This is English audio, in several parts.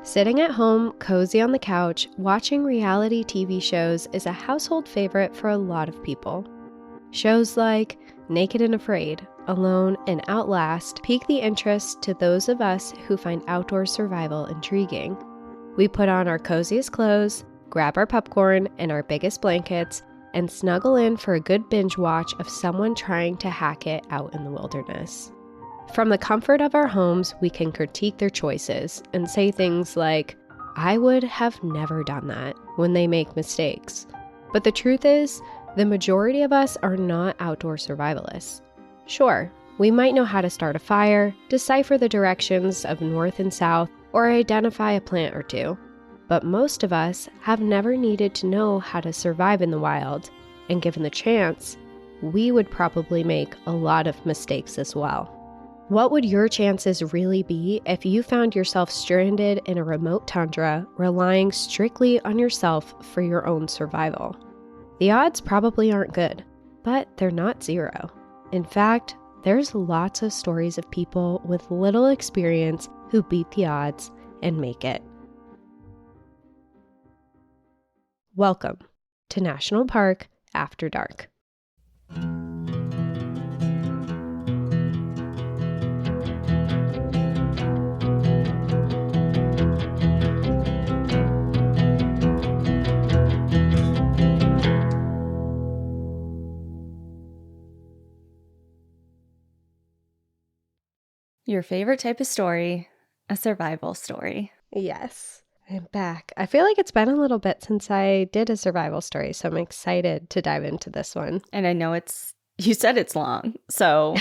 Sitting at home, cozy on the couch, watching reality TV shows is a household favorite for a lot of people. Shows like Naked and Afraid, Alone, and Outlast pique the interest to those of us who find outdoor survival intriguing. We put on our coziest clothes, grab our popcorn and our biggest blankets, and snuggle in for a good binge watch of someone trying to hack it out in the wilderness. From the comfort of our homes, we can critique their choices and say things like, "I would have never done that," when they make mistakes. But the truth is, the majority of us are not outdoor survivalists. Sure, we might know how to start a fire, decipher the directions of north and south, or identify a plant or two. But most of us have never needed to know how to survive in the wild, and given the chance, we would probably make a lot of mistakes as well. What would your chances really be if you found yourself stranded in a remote tundra, relying strictly on yourself for your own survival? The odds probably aren't good, but they're not zero. In fact, there's lots of stories of people with little experience who beat the odds and make it. Welcome to National Park After Dark. Your favorite type of story, a survival story. Yes, I'm back. I feel like it's been a little bit since I did a survival story, so I'm excited to dive into this one. And I know you said it's long, so...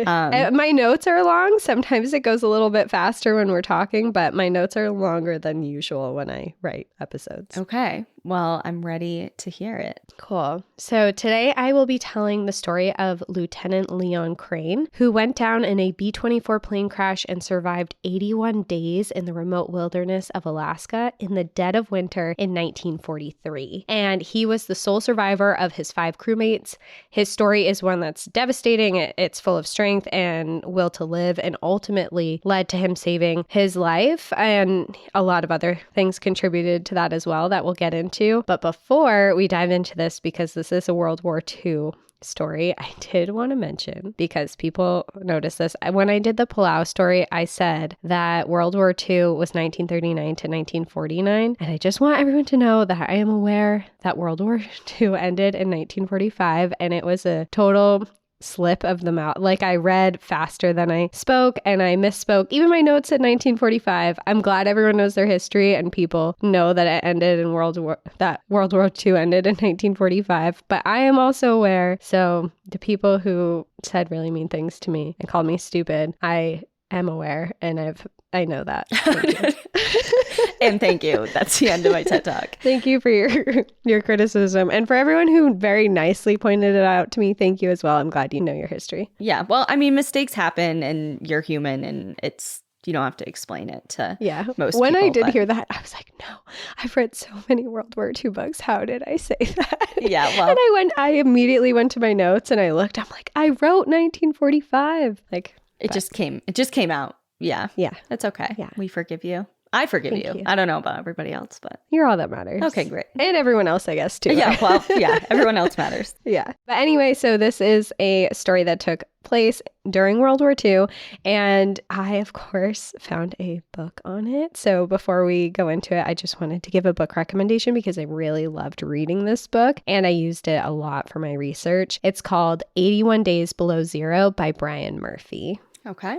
My notes are long. Sometimes it goes a little bit faster when we're talking, but my notes are longer than usual when I write episodes. Okay, well, I'm ready to hear it. Cool. So today I will be telling the story of Lieutenant Leon Crane, who went down in a B-24 plane crash and survived 81 days in the remote wilderness of Alaska in the dead of winter in 1943. And he was the sole survivor of his 5 crewmates. His story is one that's devastating. It's full of strength and will to live, and ultimately led to him saving his life. And a lot of other things contributed to that as well that we'll get into. But before we dive into this, because this is a World War II story, I did want to mention, because people notice this, when I did the Palau story, I said that World War II was 1939 to 1949. And I just want everyone to know that I am aware that World War II ended in 1945, and it was a total slip of the mouth. Like, I read faster than I spoke, and I misspoke. Even my notes said 1945. I'm glad everyone knows their history and people know that it ended in World War II ended in 1945. But I am also aware. So the people who said really mean things to me and called me stupid, I am aware, and I know that. And thank you. That's the end of my TED Talk. Thank you for your criticism. And for everyone who very nicely pointed it out to me, thank you as well. I'm glad you know your history. Yeah. Well, I mean, mistakes happen and you're human, and you don't have to explain it to most people. When I did hear that, I was like, no, I've read so many World War II books. How did I say that? Yeah, well. And I immediately went to my notes and I looked, I'm like, I wrote 1945. It just came out. Yeah. Yeah. That's okay. Yeah. We forgive you. I forgive you. I don't know about everybody else, but you're all that matters. Okay, great. And everyone else, I guess, too. Yeah, well, yeah, everyone else matters. Yeah. But anyway, so this is a story that took place during World War II, and I, of course, found a book on it. So before we go into it, I just wanted to give a book recommendation because I really loved reading this book, and I used it a lot for my research. It's called 81 Days Below Zero by Brian Murphy. Okay.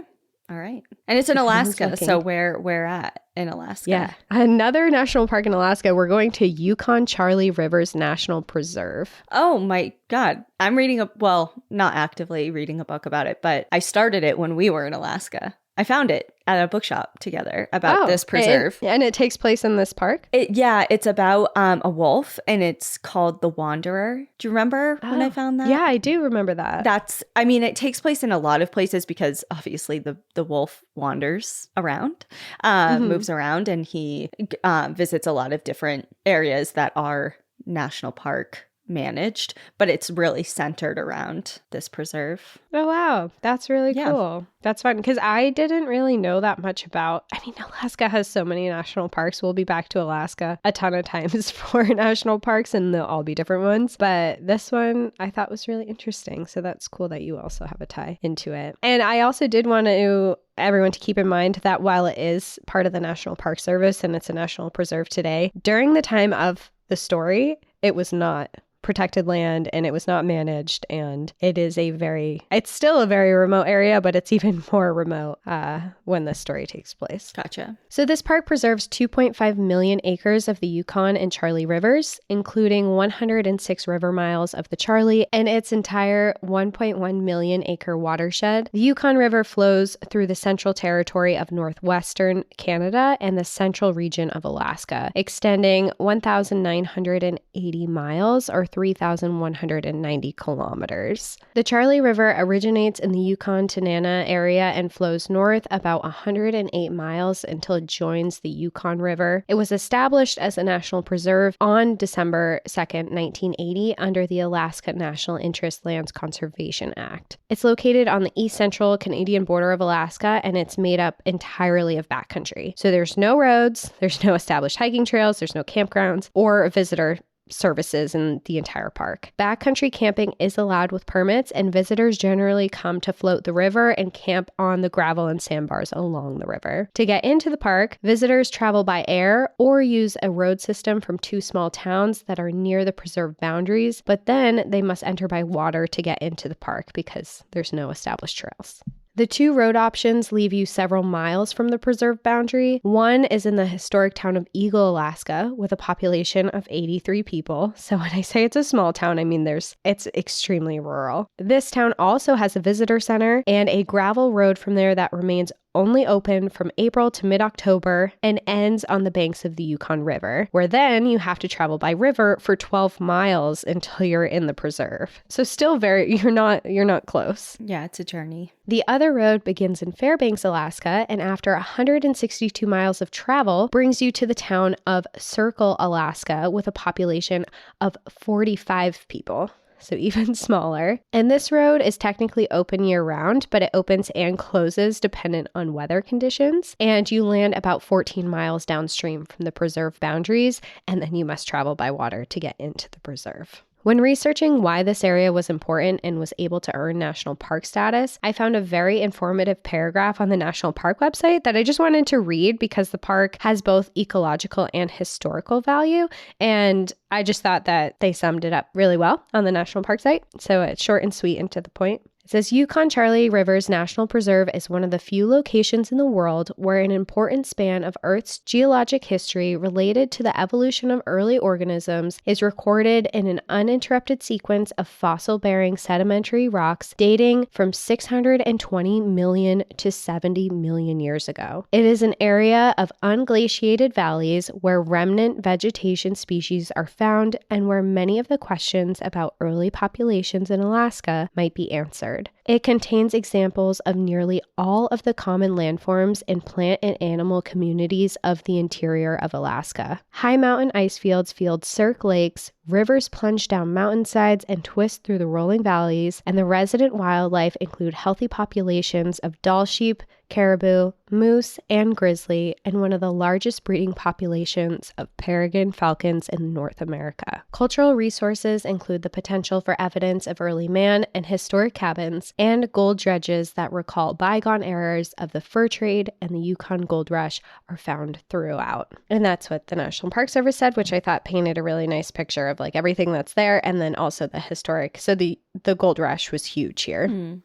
All right. And it's in Alaska. So where at in Alaska? Yeah. Another national park in Alaska. We're going to Yukon Charley Rivers National Preserve. Oh my God. I'm not actively reading a book about it, but I started it when we were in Alaska. I found it at a bookshop together about this preserve. And it takes place in this park? It's about a wolf, and it's called The Wanderer. Do you remember when I found that? Yeah, I do remember that. It takes place in a lot of places because obviously the wolf wanders around, moves around, and he visits a lot of different areas that are national park managed, but it's really centered around this preserve. Oh, wow. That's really cool. That's fun because I didn't really know that much about, I mean, Alaska has so many national parks. We'll be back to Alaska a ton of times for national parks, and they'll all be different ones. But this one I thought was really interesting. So that's cool that you also have a tie into it. And I also did want everyone to keep in mind that while it is part of the National Park Service and it's a national preserve today, during the time of the story, it was not protected land and it was not managed, and it's still a very remote area, but it's even more remote when the story takes place. Gotcha. So this park preserves 2.5 million acres of the Yukon and Charley rivers, including 106 river miles of the Charley and its entire 1.1 million acre watershed. The Yukon River flows through the Central Territory of northwestern Canada and the central region of Alaska, extending 1,980 miles or 3,190 kilometers. The Charley River originates in the Yukon-Tanana area and flows north about 108 miles until it joins the Yukon River. It was established as a national preserve on December 2nd, 1980 under the Alaska National Interest Lands Conservation Act. It's located on the east central Canadian border of Alaska, and it's made up entirely of backcountry. So there's no roads, there's no established hiking trails, there's no campgrounds or visitor services in the entire park. Backcountry camping is allowed with permits, and visitors generally come to float the river and camp on the gravel and sandbars along the river. To get into the park, visitors travel by air or use a road system from two small towns that are near the preserve boundaries, but then they must enter by water to get into the park because there's no established trails. The two road options leave you several miles from the preserve boundary. One is in the historic town of Eagle, Alaska, with a population of 83 people. So when I say it's a small town, I mean it's extremely rural. This town also has a visitor center and a gravel road from there that remains only open from April to mid-October and ends on the banks of the Yukon River, where then you have to travel by river for 12 miles until you're in the preserve. So still you're not close. Yeah, it's a journey. The other road begins in Fairbanks, Alaska, and after 162 miles of travel brings you to the town of Circle, Alaska, with a population of 45 people. So even smaller. And this road is technically open year-round, but it opens and closes dependent on weather conditions. And you land about 14 miles downstream from the preserve boundaries, and then you must travel by water to get into the preserve. When researching why this area was important and was able to earn national park status, I found a very informative paragraph on the National Park website that I just wanted to read because the park has both ecological and historical value, and I just thought that they summed it up really well on the National Park site. So it's short and sweet and to the point. It says Yukon-Charley Rivers National Preserve is one of the few locations in the world where an important span of Earth's geologic history related to the evolution of early organisms is recorded in an uninterrupted sequence of fossil-bearing sedimentary rocks dating from 620 million to 70 million years ago. It is an area of unglaciated valleys where remnant vegetation species are found and where many of the questions about early populations in Alaska might be answered. It contains examples of nearly all of the common landforms and plant and animal communities of the interior of Alaska. High mountain ice fields field cirque lakes, rivers plunge down mountainsides and twist through the rolling valleys, and the resident wildlife include healthy populations of Dall sheep, caribou, moose, and grizzly, and one of the largest breeding populations of peregrine falcons in North America. Cultural resources include the potential for evidence of early man and historic cabins, and gold dredges that recall bygone eras of the fur trade and the Yukon gold rush are found throughout. And that's what the National Park Service said, which I thought painted a really nice picture of like everything that's there, and then also the historic. So the gold rush was huge here.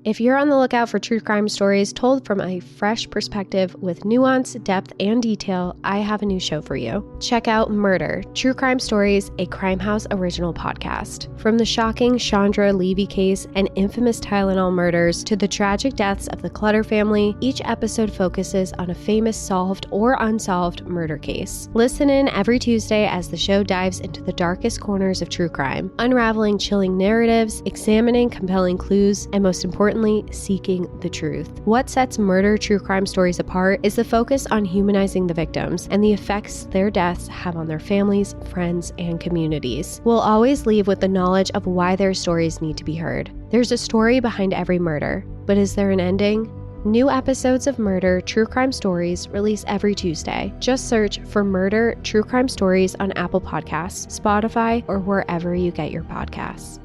If you're on the lookout for true crime stories told from a fresh perspective with nuance, depth, and detail, I have a new show for you. Check out Murder, True Crime Stories, a Crime House original podcast. From the shocking Chandra Levy case and infamous Tylenol murders to the tragic deaths of the Clutter family, each episode focuses on a famous solved or unsolved murder case. Listen in every Tuesday as the show dives into the darkest corners of true crime, unraveling chilling narratives, examining compelling clues, and most importantly, importantly, seeking the truth. What sets murder true crime stories apart is the focus on humanizing the victims and the effects their deaths have on their families, friends, and communities. We'll always leave with the knowledge of why their stories need to be heard. There's a story behind every murder, but is there an ending? New episodes of Murder True Crime Stories release every Tuesday. Just search for Murder True Crime Stories on Apple Podcasts, Spotify, or wherever you get your podcasts.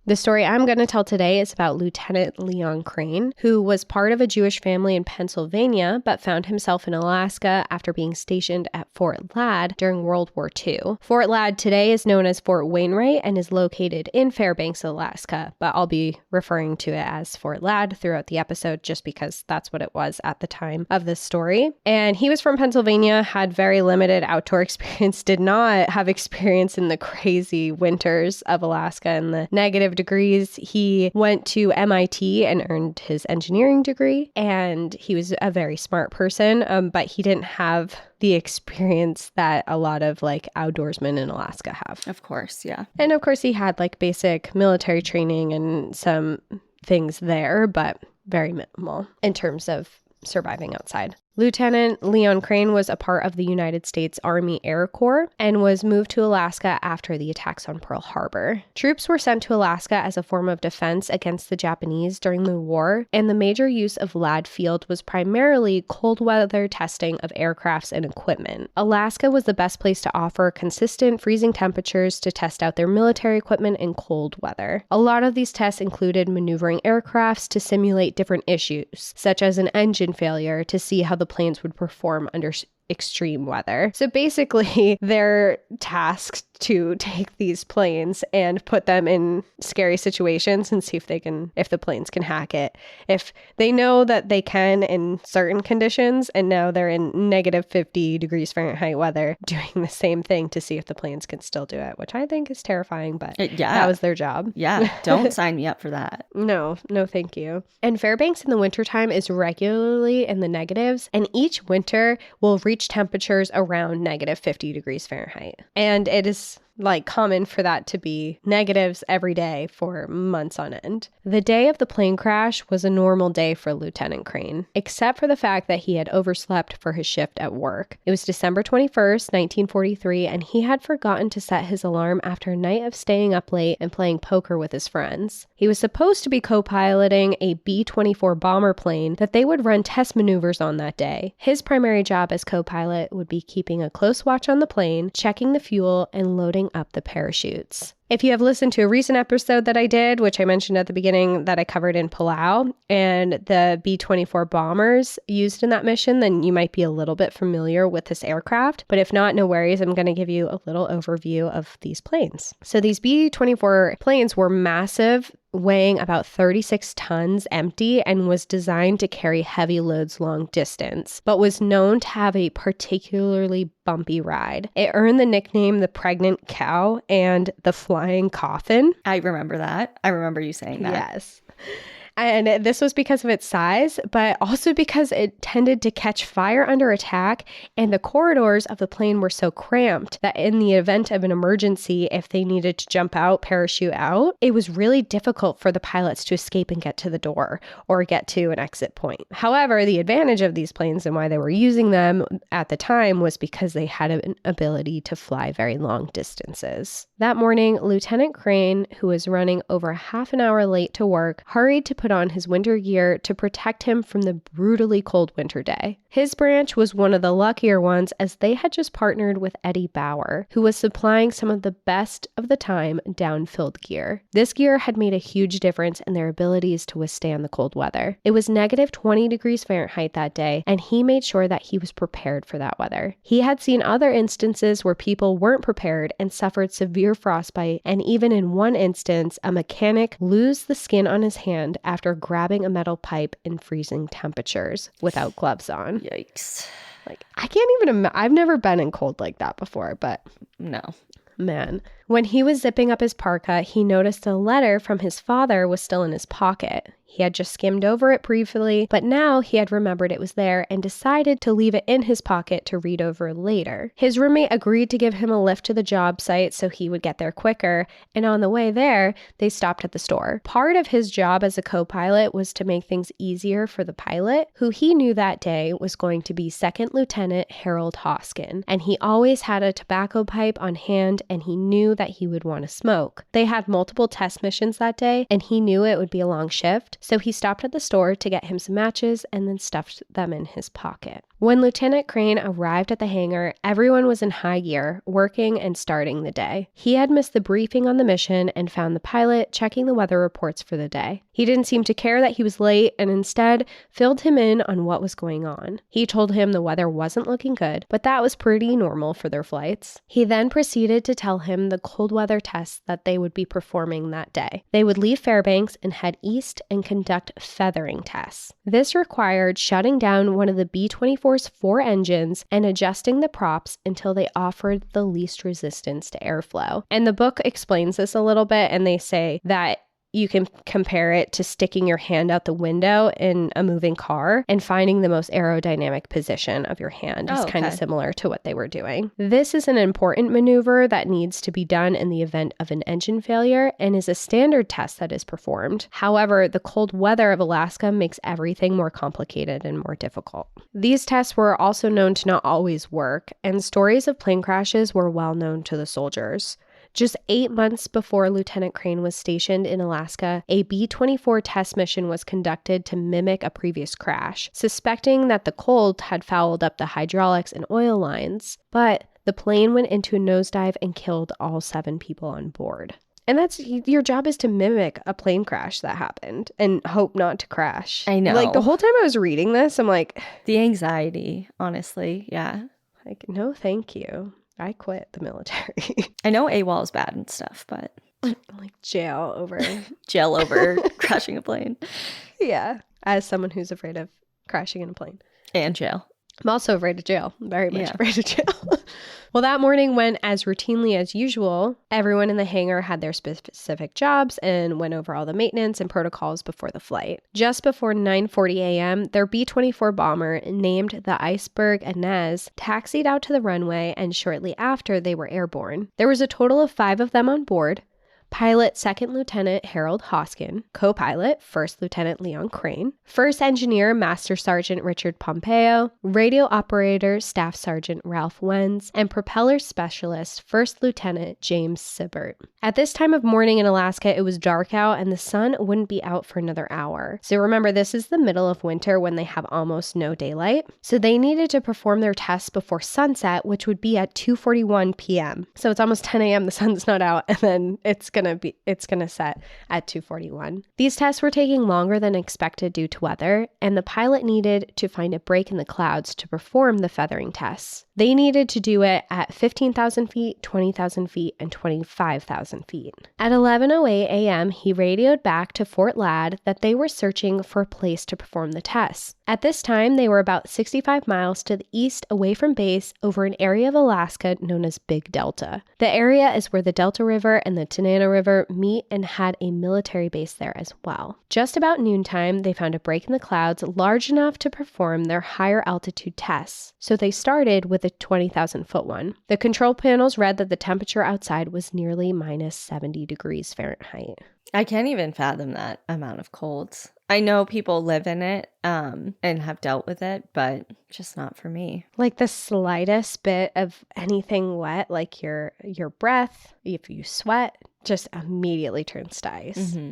The story I'm going to tell today is about Lieutenant Leon Crane, who was part of a Jewish family in Pennsylvania, but found himself in Alaska after being stationed at Fort Ladd during World War II. Fort Ladd today is known as Fort Wainwright and is located in Fairbanks, Alaska, but I'll be referring to it as Fort Ladd throughout the episode just because that's what it was at the time of this story. And he was from Pennsylvania, had very limited outdoor experience, did not have experience in the crazy winters of Alaska and the negative degrees. He went to MIT and earned his engineering degree, and he was a very smart person, but he didn't have the experience that a lot of outdoorsmen in Alaska have. Of course, yeah. And of course he had basic military training and some things there, but very minimal in terms of surviving outside. Lieutenant Leon Crane was a part of the United States Army Air Corps and was moved to Alaska after the attacks on Pearl Harbor. Troops were sent to Alaska as a form of defense against the Japanese during the war, and the major use of Ladd Field was primarily cold weather testing of aircrafts and equipment. Alaska was the best place to offer consistent freezing temperatures to test out their military equipment in cold weather. A lot of these tests included maneuvering aircrafts to simulate different issues, such as an engine failure, to see how the planes would perform under extreme weather. So basically, they're tasked to take these planes and put them in scary situations and see if the planes can hack it. If they know that they can in certain conditions, and now they're in negative 50 degrees Fahrenheit weather, doing the same thing to see if the planes can still do it, which I think is terrifying, but that was their job. Yeah, don't sign me up for that. No, thank you. And Fairbanks in the wintertime is regularly in the negatives, and each winter will reach temperatures around negative 50 degrees Fahrenheit. And it is common for that to be negatives every day for months on end. The day of the plane crash was a normal day for Lieutenant Crane, except for the fact that he had overslept for his shift at work. It was December 21st, 1943, and he had forgotten to set his alarm after a night of staying up late and playing poker with his friends. He was supposed to be co-piloting a B-24 bomber plane that they would run test maneuvers on that day. His primary job as co-pilot would be keeping a close watch on the plane, checking the fuel, and loading up the parachutes. If you have listened to a recent episode that I did, which I mentioned at the beginning that I covered in Palau, and the B-24 bombers used in that mission, then you might be a little bit familiar with this aircraft. But if not, no worries. I'm going to give you a little overview of these planes. So these B-24 planes were massive, weighing about 36 tons empty, and was designed to carry heavy loads long distance, but was known to have a particularly bumpy ride. It earned the nickname the Pregnant Cow and the Flying Coffin. I remember that. I remember you saying that. Yes. And this was because of its size, but also because it tended to catch fire under attack, and the corridors of the plane were so cramped that in the event of an emergency, if they needed to jump out, parachute out, it was really difficult for the pilots to escape and get to the door or get to an exit point. However, the advantage of these planes and why they were using them at the time was because they had an ability to fly very long distances. That morning, Lieutenant Crane, who was running over half an hour late to work, hurried to put on his winter gear to protect him from the brutally cold winter day. His branch was one of the luckier ones, as they had just partnered with Eddie Bauer, who was supplying some of the best of the time down-filled gear. This gear had made a huge difference in their abilities to withstand the cold weather. It was negative 20 degrees Fahrenheit that day, and he made sure that he was prepared for that weather. He had seen other instances where people weren't prepared and suffered severe frostbite, and even in one instance, a mechanic lose the skin on his hand after grabbing a metal pipe in freezing temperatures without gloves on. Yikes. I can't even I've never been in cold like that before, but no. Man. When he was zipping up his parka, he noticed a letter from his father was still in his pocket. He had just skimmed over it briefly, but now he had remembered it was there and decided to leave it in his pocket to read over later. His roommate agreed to give him a lift to the job site so he would get there quicker, and on the way there, they stopped at the store. Part of his job as a co-pilot was to make things easier for the pilot, who he knew that day was going to be Second Lieutenant Harold Hoskin, and he always had a tobacco pipe on hand, and he knew that he would want to smoke. They had multiple test missions that day, and he knew it would be a long shift, so he stopped at the store to get him some matches and then stuffed them in his pocket. When Lieutenant Crane arrived at the hangar, everyone was in high gear, working and starting the day. He had missed the briefing on the mission and found the pilot checking the weather reports for the day. He didn't seem to care that he was late and instead filled him in on what was going on. He told him the weather wasn't looking good, but that was pretty normal for their flights. He then proceeded to tell him the cold weather tests that they would be performing that day. They would leave Fairbanks and head east and conduct feathering tests. This required shutting down one of the B-24's 4 engines and adjusting the props until they offered the least resistance to airflow. And the book explains this a little bit, and they say that you can compare it to sticking your hand out the window in a moving car and finding the most aerodynamic position of your hand. It's kind of similar to what they were doing. This is an important maneuver that needs to be done in the event of an engine failure and is a standard test that is performed. However, the cold weather of Alaska makes everything more complicated and more difficult. These tests were also known to not always work, and stories of plane crashes were well known to the soldiers. Just 8 months before Lieutenant Crane was stationed in Alaska, a B-24 test mission was conducted to mimic a previous crash, suspecting that the cold had fouled up the hydraulics and oil lines, but the plane went into a nosedive and killed all 7 people on board. And that's, your job is to mimic a plane crash that happened and hope not to crash. I know. Like, the whole time I was reading this, I'm like... The anxiety, honestly, yeah. Like, no thank you. I quit the military. I know AWOL is bad and stuff, but... like jail over crashing a plane. Yeah, as someone who's afraid of crashing in a plane. And jail. I'm also afraid of jail. Very much afraid of jail. Well, that morning went as routinely as usual. Everyone in the hangar had their specific jobs and went over all the maintenance and protocols before the flight. Just before 9:40 a.m., their B-24 bomber, named the Iceberg Inez, taxied out to the runway, and shortly after, they were airborne. There was a total of 5 of them on board. Pilot Second Lieutenant Harold Hoskin, co-pilot First Lieutenant Leon Crane, First Engineer Master Sergeant Richard Pompeo, Radio Operator Staff Sergeant Ralph Wenz, and Propeller Specialist First Lieutenant James Sibbert. At this time of morning in Alaska, it was dark out and the sun wouldn't be out for another hour. So remember, this is the middle of winter when they have almost no daylight. So they needed to perform their tests before sunset, which would be at 2:41 p.m. So it's almost 10 a.m. The sun's not out, and then it's gonna set at 2:41. These tests were taking longer than expected due to weather, and the pilot needed to find a break in the clouds to perform the feathering tests. They needed to do it at 15,000 feet, 20,000 feet, and 25,000 feet. At 11:08 a.m., he radioed back to Fort Ladd that they were searching for a place to perform the tests. At this time, they were about 65 miles to the east away from base over an area of Alaska known as Big Delta. The area is where the Delta River and the Tanana River meet and had a military base there as well. Just about noontime, they found a break in the clouds large enough to perform their higher altitude tests. So they started with a 20,000-foot one. The control panels read that the temperature outside was nearly minus 70 degrees Fahrenheit. I can't even fathom that amount of colds. I know people live in it and have dealt with it, but just not for me. Like the slightest bit of anything wet, like your breath, if you sweat, just immediately turns to ice. Mm-hmm.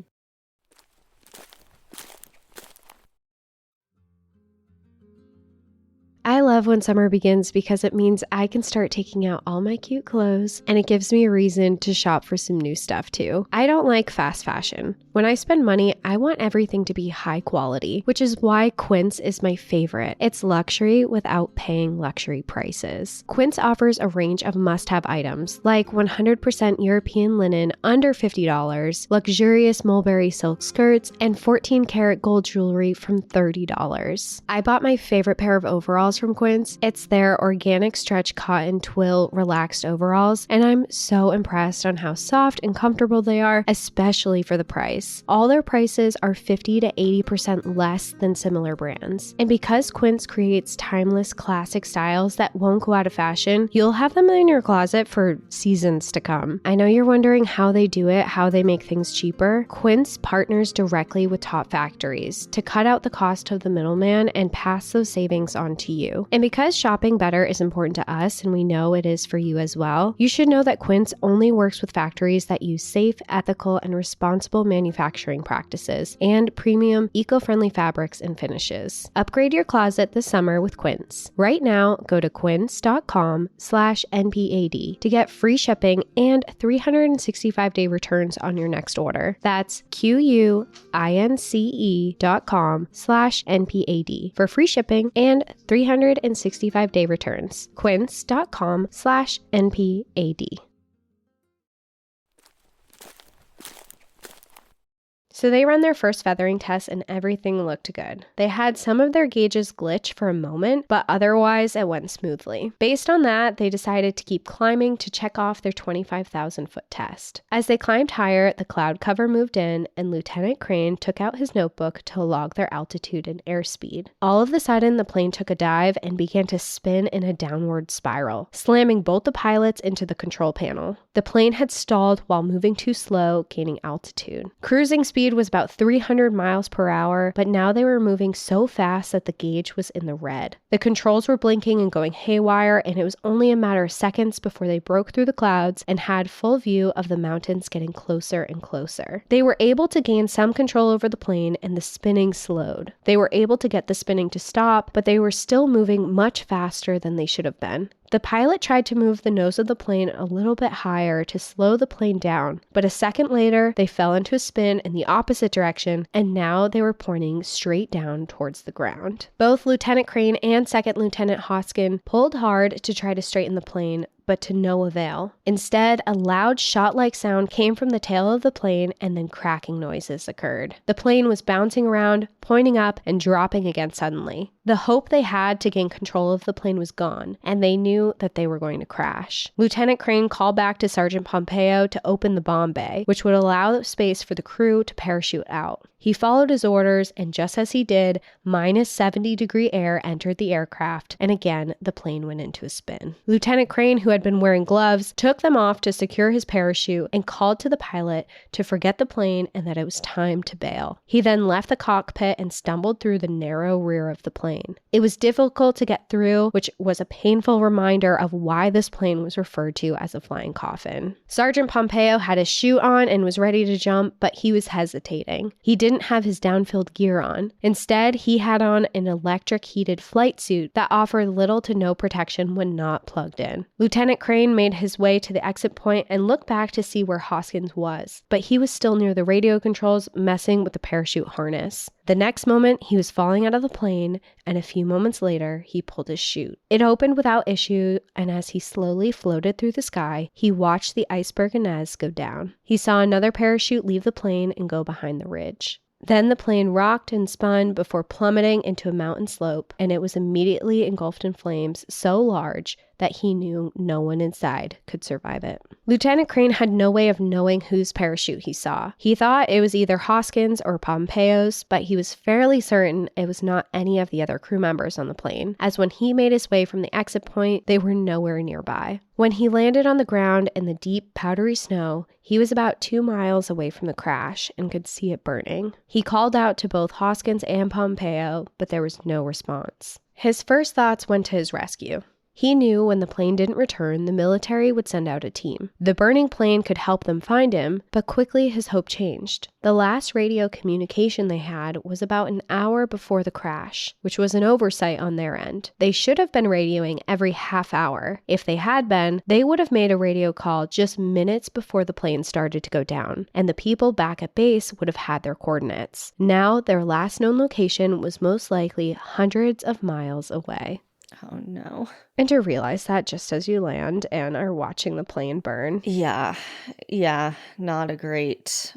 I love when summer begins because it means I can start taking out all my cute clothes, and it gives me a reason to shop for some new stuff too. I don't like fast fashion. When I spend money, I want everything to be high quality, which is why Quince is my favorite. It's luxury without paying luxury prices. Quince offers a range of must-have items like 100% European linen under $50, luxurious mulberry silk skirts, and 14-karat gold jewelry from $30. I bought my favorite pair of overalls from Quince. It's their organic stretch cotton twill relaxed overalls, and I'm so impressed on how soft and comfortable they are, especially for the price. All their prices are 50 to 80% less than similar brands. And because Quince creates timeless classic styles that won't go out of fashion, you'll have them in your closet for seasons to come. I know you're wondering how they do it, how they make things cheaper. Quince partners directly with top factories to cut out the cost of the middleman and pass those savings on to you. And because shopping better is important to us, and we know it is for you as well, you should know that Quince only works with factories that use safe, ethical, and responsible manufacturing practices and premium, eco-friendly fabrics and finishes. Upgrade your closet this summer with Quince. Right now, go to quince.com/NPAD to get free shipping and 365-day returns on your next order. That's QUINCE.com/NPAD for free shipping and 365-day returns. Quince.com/NPAD. So they ran their first feathering test and everything looked good. They had some of their gauges glitch for a moment, but otherwise it went smoothly. Based on that, they decided to keep climbing to check off their 25,000-foot test. As they climbed higher, the cloud cover moved in and Lieutenant Crane took out his notebook to log their altitude and airspeed. All of a sudden, the plane took a dive and began to spin in a downward spiral, slamming both the pilots into the control panel. The plane had stalled while moving too slow, gaining altitude. Cruising speed was about 300 miles per hour, but now they were moving so fast that the gauge was in the red. The controls were blinking and going haywire, and it was only a matter of seconds before they broke through the clouds and had full view of the mountains getting closer and closer. They were able to gain some control over the plane, and the spinning slowed. They were able to get the spinning to stop, but they were still moving much faster than they should have been. The pilot tried to move the nose of the plane a little bit higher to slow the plane down, but a second later, they fell into a spin in the opposite direction, and now they were pointing straight down towards the ground. Both Lieutenant Crane and Second Lieutenant Hoskin pulled hard to try to straighten the plane, but to no avail. Instead, a loud shot-like sound came from the tail of the plane, and then cracking noises occurred. The plane was bouncing around, pointing up, and dropping again suddenly. The hope they had to gain control of the plane was gone, and they knew that they were going to crash. Lieutenant Crane called back to Sergeant Pompeo to open the bomb bay, which would allow space for the crew to parachute out. He followed his orders, and just as he did, minus 70-degree air entered the aircraft, and again, the plane went into a spin. Lieutenant Crane, who had been wearing gloves, took them off to secure his parachute and called to the pilot to forget the plane and that it was time to bail. He then left the cockpit and stumbled through the narrow rear of the plane. It was difficult to get through, which was a painful reminder of why this plane was referred to as a flying coffin. Sergeant Pompeo had his chute on and was ready to jump, but he was hesitating. He didn't have his downfilled gear on. Instead, he had on an electric heated flight suit that offered little to no protection when not plugged in. Lieutenant Crane made his way to the exit point and looked back to see where Hoskins was, but he was still near the radio controls, messing with the parachute harness. The next moment, he was falling out of the plane, and a few moments later, he pulled his chute. It opened without issue, and as he slowly floated through the sky, he watched the iceberg Inez go down. He saw another parachute leave the plane and go behind the ridge. Then the plane rocked and spun before plummeting into a mountain slope, and it was immediately engulfed in flames so large that he knew no one inside could survive it. Lieutenant Crane had no way of knowing whose parachute he saw. He thought it was either Hoskins or Pompeo's, but he was fairly certain it was not any of the other crew members on the plane, as when he made his way from the exit point, they were nowhere nearby. When he landed on the ground in the deep, powdery snow, he was about 2 miles away from the crash and could see it burning. He called out to both Hoskins and Pompeo, but there was no response. His first thoughts went to his rescue. He knew when the plane didn't return, the military would send out a team. The burning plane could help them find him, but quickly his hope changed. The last radio communication they had was about an hour before the crash, which was an oversight on their end. They should have been radioing every half hour. If they had been, they would have made a radio call just minutes before the plane started to go down, and the people back at base would have had their coordinates. Now, their last known location was most likely hundreds of miles away. Oh no. And to realize that just as you land and are watching the plane burn. Yeah, not a great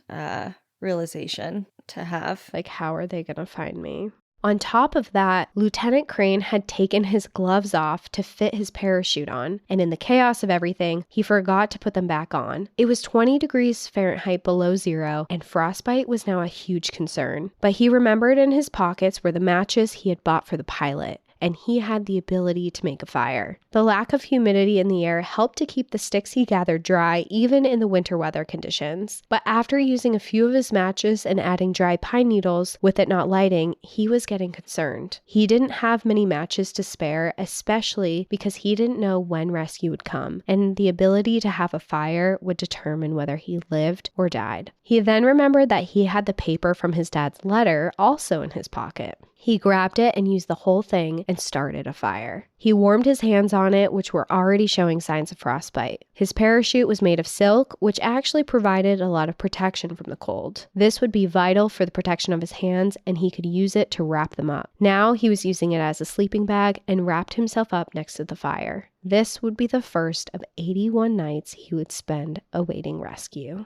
realization to have. Like, how are they going to find me? On top of that, Lieutenant Crane had taken his gloves off to fit his parachute on, and in the chaos of everything, he forgot to put them back on. It was 20 degrees Fahrenheit below zero, and frostbite was now a huge concern. But he remembered in his pockets were the matches he had bought for the pilot, and he had the ability to make a fire. The lack of humidity in the air helped to keep the sticks he gathered dry even in the winter weather conditions. But after using a few of his matches and adding dry pine needles with it not lighting, he was getting concerned. He didn't have many matches to spare, especially because he didn't know when rescue would come, and the ability to have a fire would determine whether he lived or died. He then remembered that he had the paper from his dad's letter also in his pocket. He grabbed it and used the whole thing and started a fire. He warmed his hands on it, which were already showing signs of frostbite. His parachute was made of silk, which actually provided a lot of protection from the cold. This would be vital for the protection of his hands, and he could use it to wrap them up. Now he was using it as a sleeping bag and wrapped himself up next to the fire. This would be the first of 81 nights he would spend awaiting rescue.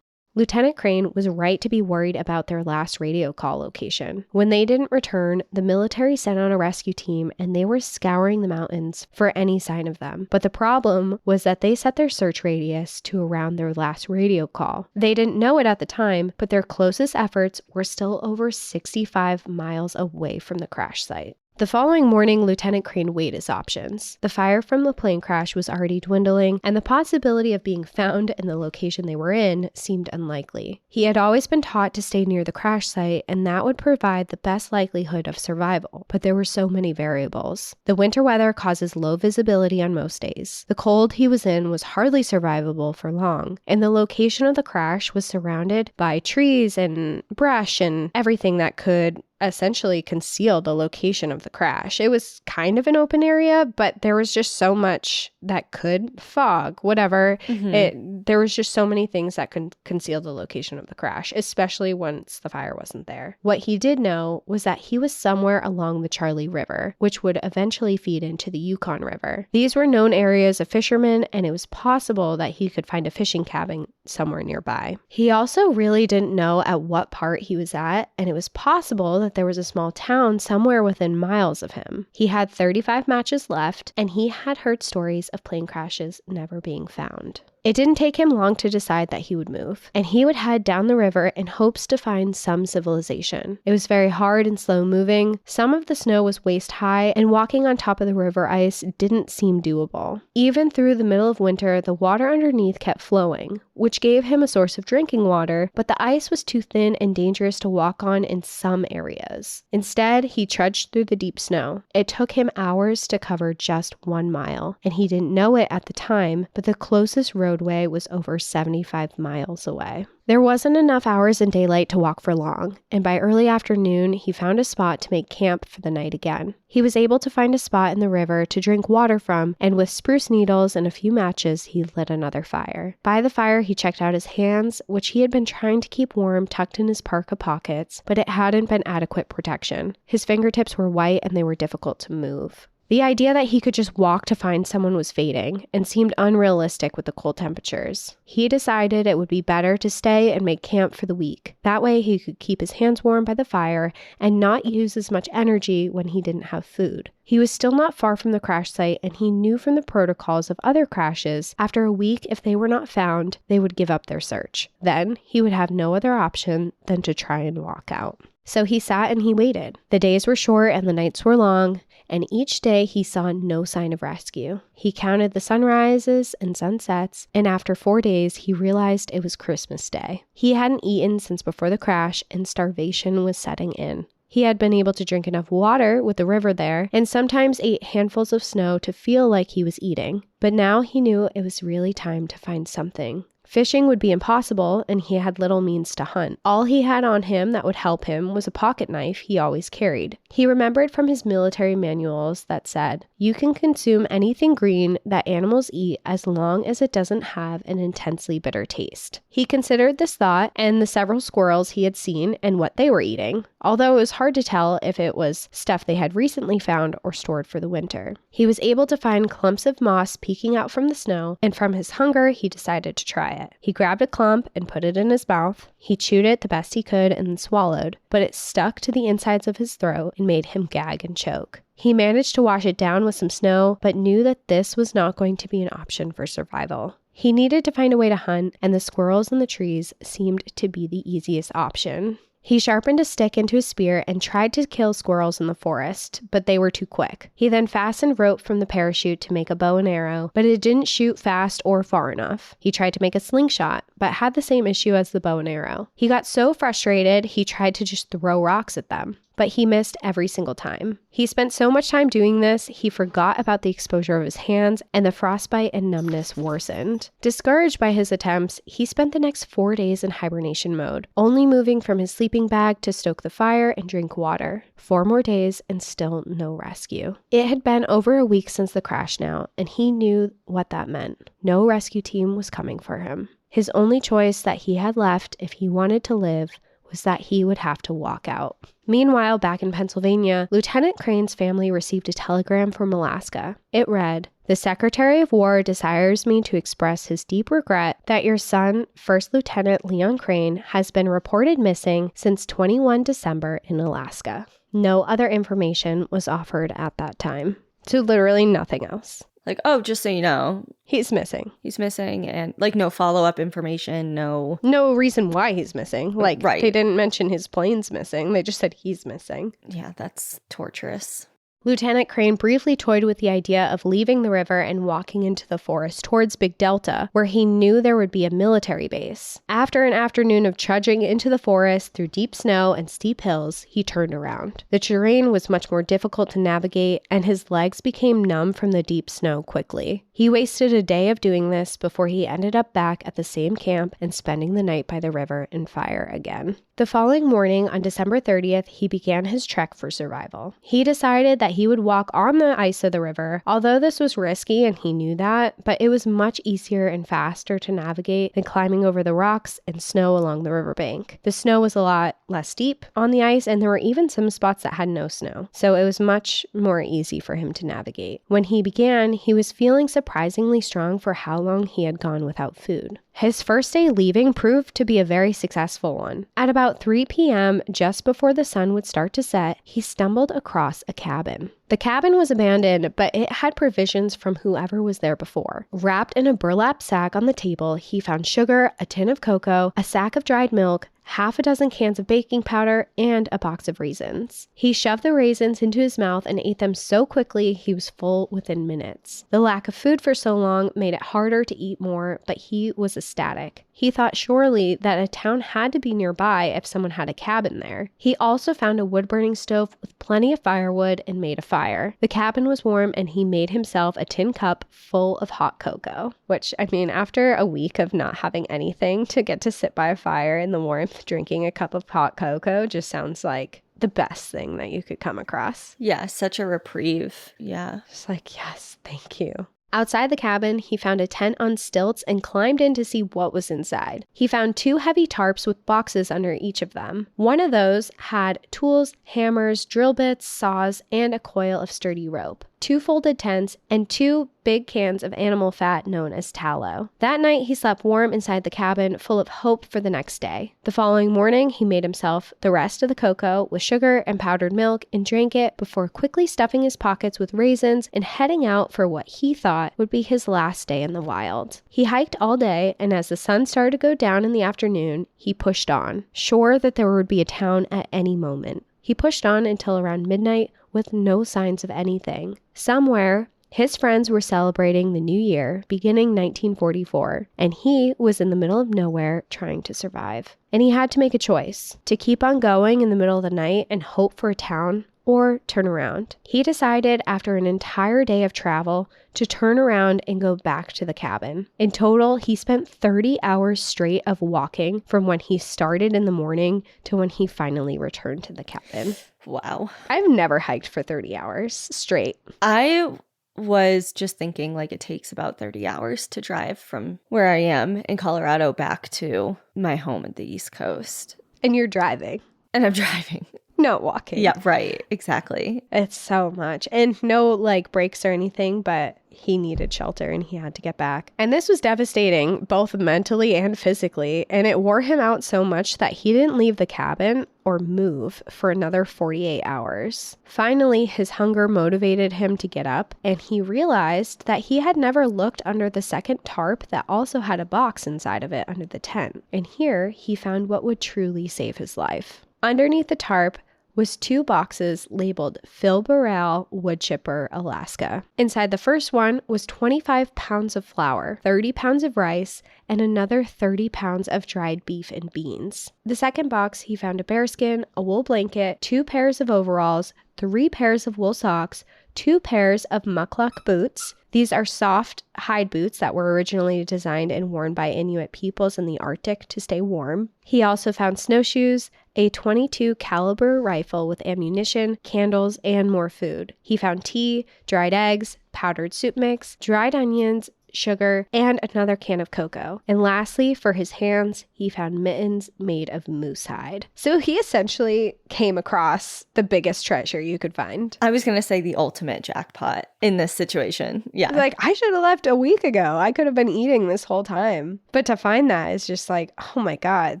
Lieutenant Crane was right to be worried about their last radio call location. When they didn't return, the military sent out a rescue team and they were scouring the mountains for any sign of them. But the problem was that they set their search radius to around their last radio call. They didn't know it at the time, but their closest efforts were still over 65 miles away from the crash site. The following morning, Lieutenant Crane weighed his options. The fire from the plane crash was already dwindling, and the possibility of being found in the location they were in seemed unlikely. He had always been taught to stay near the crash site, and that would provide the best likelihood of survival, but there were so many variables. The winter weather causes low visibility on most days. The cold he was in was hardly survivable for long, and the location of the crash was surrounded by trees and brush and everything that could essentially conceal the location of the crash. It was kind of an open area, but there was just so much that could fog, whatever. There was just so many things that could conceal the location of the crash, especially once the fire wasn't there. What he did know was that he was somewhere along the Charley River, which would eventually feed into the Yukon River. These were known areas of fishermen, and it was possible that he could find a fishing cabin somewhere nearby. He also really didn't know at what part he was at, and it was possible that there was a small town somewhere within miles of him. He had 35 matches left, and he had heard stories of plane crashes never being found. It didn't take him long to decide that he would move, and he would head down the river in hopes to find some civilization. It was very hard and slow moving. Some of the snow was waist high, and walking on top of the river ice didn't seem doable. Even through the middle of winter, the water underneath kept flowing, which gave him a source of drinking water, but the ice was too thin and dangerous to walk on in some areas. Instead, he trudged through the deep snow. It took him hours to cover just 1 mile, and he didn't know it at the time, but the closest roadway was over 75 miles away. There wasn't enough hours in daylight to walk for long, and by early afternoon, he found a spot to make camp for the night again. He was able to find a spot in the river to drink water from, and with spruce needles and a few matches, he lit another fire. By the fire, he checked out his hands, which he had been trying to keep warm tucked in his parka pockets, but it hadn't been adequate protection. His fingertips were white and they were difficult to move. The idea that he could just walk to find someone was fading and seemed unrealistic with the cold temperatures. He decided it would be better to stay and make camp for the week. That way he could keep his hands warm by the fire and not use as much energy when he didn't have food. He was still not far from the crash site, and he knew from the protocols of other crashes, after a week, if they were not found, they would give up their search. Then he would have no other option than to try and walk out. So he sat and he waited. The days were short and the nights were long, and each day he saw no sign of rescue. He counted the sunrises and sunsets, and after 4 days, he realized it was Christmas Day. He hadn't eaten since before the crash, and starvation was setting in. He had been able to drink enough water with the river there, and sometimes ate handfuls of snow to feel like he was eating. But now he knew it was really time to find something. Fishing would be impossible, and he had little means to hunt. All he had on him that would help him was a pocket knife he always carried. He remembered from his military manuals that said, "You can consume anything green that animals eat as long as it doesn't have an intensely bitter taste." He considered this thought and the several squirrels he had seen and what they were eating, although it was hard to tell if it was stuff they had recently found or stored for the winter. He was able to find clumps of moss peeking out from the snow, and from his hunger, he decided to try it. it. He grabbed a clump and put it in his mouth. He chewed it the best he could and then swallowed, but it stuck to the insides of his throat and made him gag and choke. He managed to wash it down with some snow, but knew that this was not going to be an option for survival. He needed to find a way to hunt, and the squirrels in the trees seemed to be the easiest option. He sharpened a stick into his spear and tried to kill squirrels in the forest, but they were too quick. He then fastened rope from the parachute to make a bow and arrow, but it didn't shoot fast or far enough. He tried to make a slingshot, but had the same issue as the bow and arrow. He got so frustrated, he tried to just throw rocks at them, but he missed every single time. He spent so much time doing this, he forgot about the exposure of his hands, and the frostbite and numbness worsened. Discouraged by his attempts, he spent the next 4 days in hibernation mode, only moving from his sleeping bag to stoke the fire and drink water. 4 more days and still no rescue. It had been over a week since the crash now, and he knew what that meant. No rescue team was coming for him. His only choice that he had left if he wanted to live was that he would have to walk out. Meanwhile, back in Pennsylvania, Lieutenant Crane's family received a telegram from Alaska. It read, "The Secretary of War desires me to express his deep regret that your son, First Lieutenant Leon Crane, has been reported missing since 21 December in Alaska." No other information was offered at that time. So literally nothing else. Like, oh, just so you know, he's missing. He's missing, and like no follow-up information, no reason why he's missing. Like, right. They didn't mention his plane's missing. They just said he's missing. Yeah, that's torturous. Lieutenant Crane briefly toyed with the idea of leaving the river and walking into the forest towards Big Delta, where he knew there would be a military base. After an afternoon of trudging into the forest through deep snow and steep hills, he turned around. The terrain was much more difficult to navigate, and his legs became numb from the deep snow quickly. He wasted a day of doing this before he ended up back at the same camp and spending the night by the river in fire again. The following morning, on December 30th, he began his trek for survival. He decided that he would walk on the ice of the river, although this was risky and he knew that, but it was much easier and faster to navigate than climbing over the rocks and snow along the riverbank. The snow was a lot less steep on the ice, and there were even some spots that had no snow, so it was much more easy for him to navigate. When he began, he was feeling surprisingly strong for how long he had gone without food. His first day leaving proved to be a very successful one. At about 3 p.m., just before the sun would start to set, he stumbled across a cabin. The cabin was abandoned, but it had provisions from whoever was there before. Wrapped in a burlap sack on the table, he found sugar, a tin of cocoa, a sack of dried milk, half a dozen cans of baking powder, and a box of raisins. He shoved the raisins into his mouth and ate them so quickly he was full within minutes. The lack of food for so long made it harder to eat more, but he was ecstatic. He thought surely that a town had to be nearby if someone had a cabin there. He also found a wood-burning stove with plenty of firewood and made a fire. The cabin was warm, and he made himself a tin cup full of hot cocoa. Which, I mean, after a week of not having anything, to get to sit by a fire in the warmth drinking a cup of hot cocoa just sounds like the best thing that you could come across. Yeah, such a reprieve. Yeah. Just like, yes, thank you. Outside the cabin, he found a tent on stilts and climbed in to see what was inside. He found 2 heavy tarps with boxes under each of them. One of those had tools, hammers, drill bits, saws, and a coil of sturdy rope. 2 folded tents, and 2 big cans of animal fat known as tallow. That night, he slept warm inside the cabin, full of hope for the next day. The following morning, he made himself the rest of the cocoa with sugar and powdered milk and drank it before quickly stuffing his pockets with raisins and heading out for what he thought would be his last day in the wild. He hiked all day, and as the sun started to go down in the afternoon, he pushed on, sure that there would be a town at any moment. He pushed on until around midnight with no signs of anything. Somewhere, his friends were celebrating the new year, beginning 1944, and he was in the middle of nowhere trying to survive. And he had to make a choice, to keep on going in the middle of the night and hope for a town, or turn around. He decided after an entire day of travel to turn around and go back to the cabin. In total, he spent 30 hours straight of walking from when he started in the morning to when he finally returned to the cabin. Wow. I've never hiked for 30 hours straight. I was just thinking like it takes about 30 hours to drive from where I am in Colorado back to my home at the East Coast. And you're driving. And I'm driving. not walking. Yeah, right. Exactly. It's so much. And no like breaks or anything, but he needed shelter and he had to get back. And this was devastating, both mentally and physically. And it wore him out so much that he didn't leave the cabin or move for another 48 hours. Finally, his hunger motivated him to get up, and he realized that he had never looked under the second tarp that also had a box inside of it under the tent. And here he found what would truly save his life. Underneath the tarp was 2 boxes labeled Phil Burrell Wood Chipper, Alaska. Inside the first one was 25 pounds of flour, 30 pounds of rice, and another 30 pounds of dried beef and beans. The second box, he found a bearskin, a wool blanket, 2 pairs of overalls, 3 pairs of wool socks, 2 pairs of mukluk boots. These are soft hide boots that were originally designed and worn by Inuit peoples in the Arctic to stay warm. He also found snowshoes, a .22 caliber rifle with ammunition, candles, and more food. He found tea, dried eggs, powdered soup mix, dried onions, sugar, and another can of cocoa. And lastly, for his hands, he found mittens made of moose hide. So he essentially came across the biggest treasure you could find. I was going to say the ultimate jackpot in this situation. Yeah. Like, I should have left a week ago. I could have been eating this whole time. But to find that is just like, oh my God,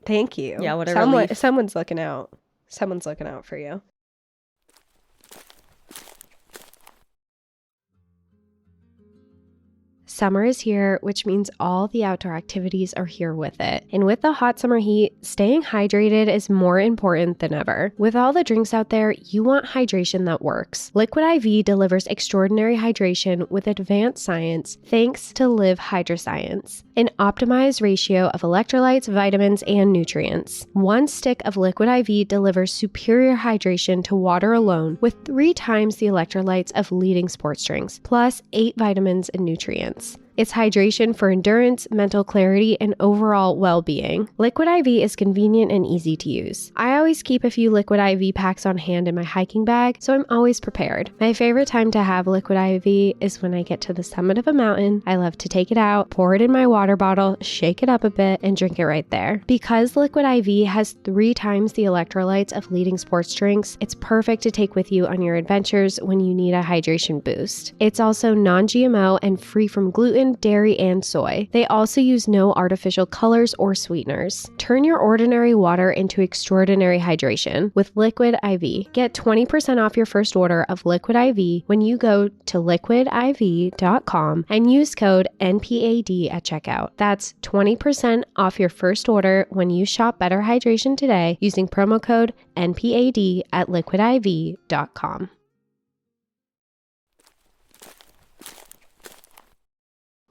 thank you. Yeah, what a relief. Someone's looking out. Someone's looking out for you. Summer is here, which means all the outdoor activities are here with it. And with the hot summer heat, staying hydrated is more important than ever. With all the drinks out there, you want hydration that works. Liquid IV delivers extraordinary hydration with advanced science thanks to Live Hydroscience, an optimized ratio of electrolytes, vitamins, and nutrients. 1 stick of Liquid IV delivers superior hydration to water alone with 3 times the electrolytes of leading sports drinks, plus 8 vitamins and nutrients. It's hydration for endurance, mental clarity, and overall well-being. Liquid IV is convenient and easy to use. I always keep a few Liquid IV packs on hand in my hiking bag, so I'm always prepared. My favorite time to have Liquid IV is when I get to the summit of a mountain. I love to take it out, pour it in my water bottle, shake it up a bit, and drink it right there. Because Liquid IV has 3 times the electrolytes of leading sports drinks, it's perfect to take with you on your adventures when you need a hydration boost. It's also non-GMO and free from gluten, dairy, and soy. They also use no artificial colors or sweeteners. Turn your ordinary water into extraordinary hydration with Liquid IV. Get 20% off your first order of Liquid IV when you go to liquidiv.com and use code NPAD at checkout. That's 20% off your first order when you shop Better Hydration today using promo code NPAD at liquidiv.com.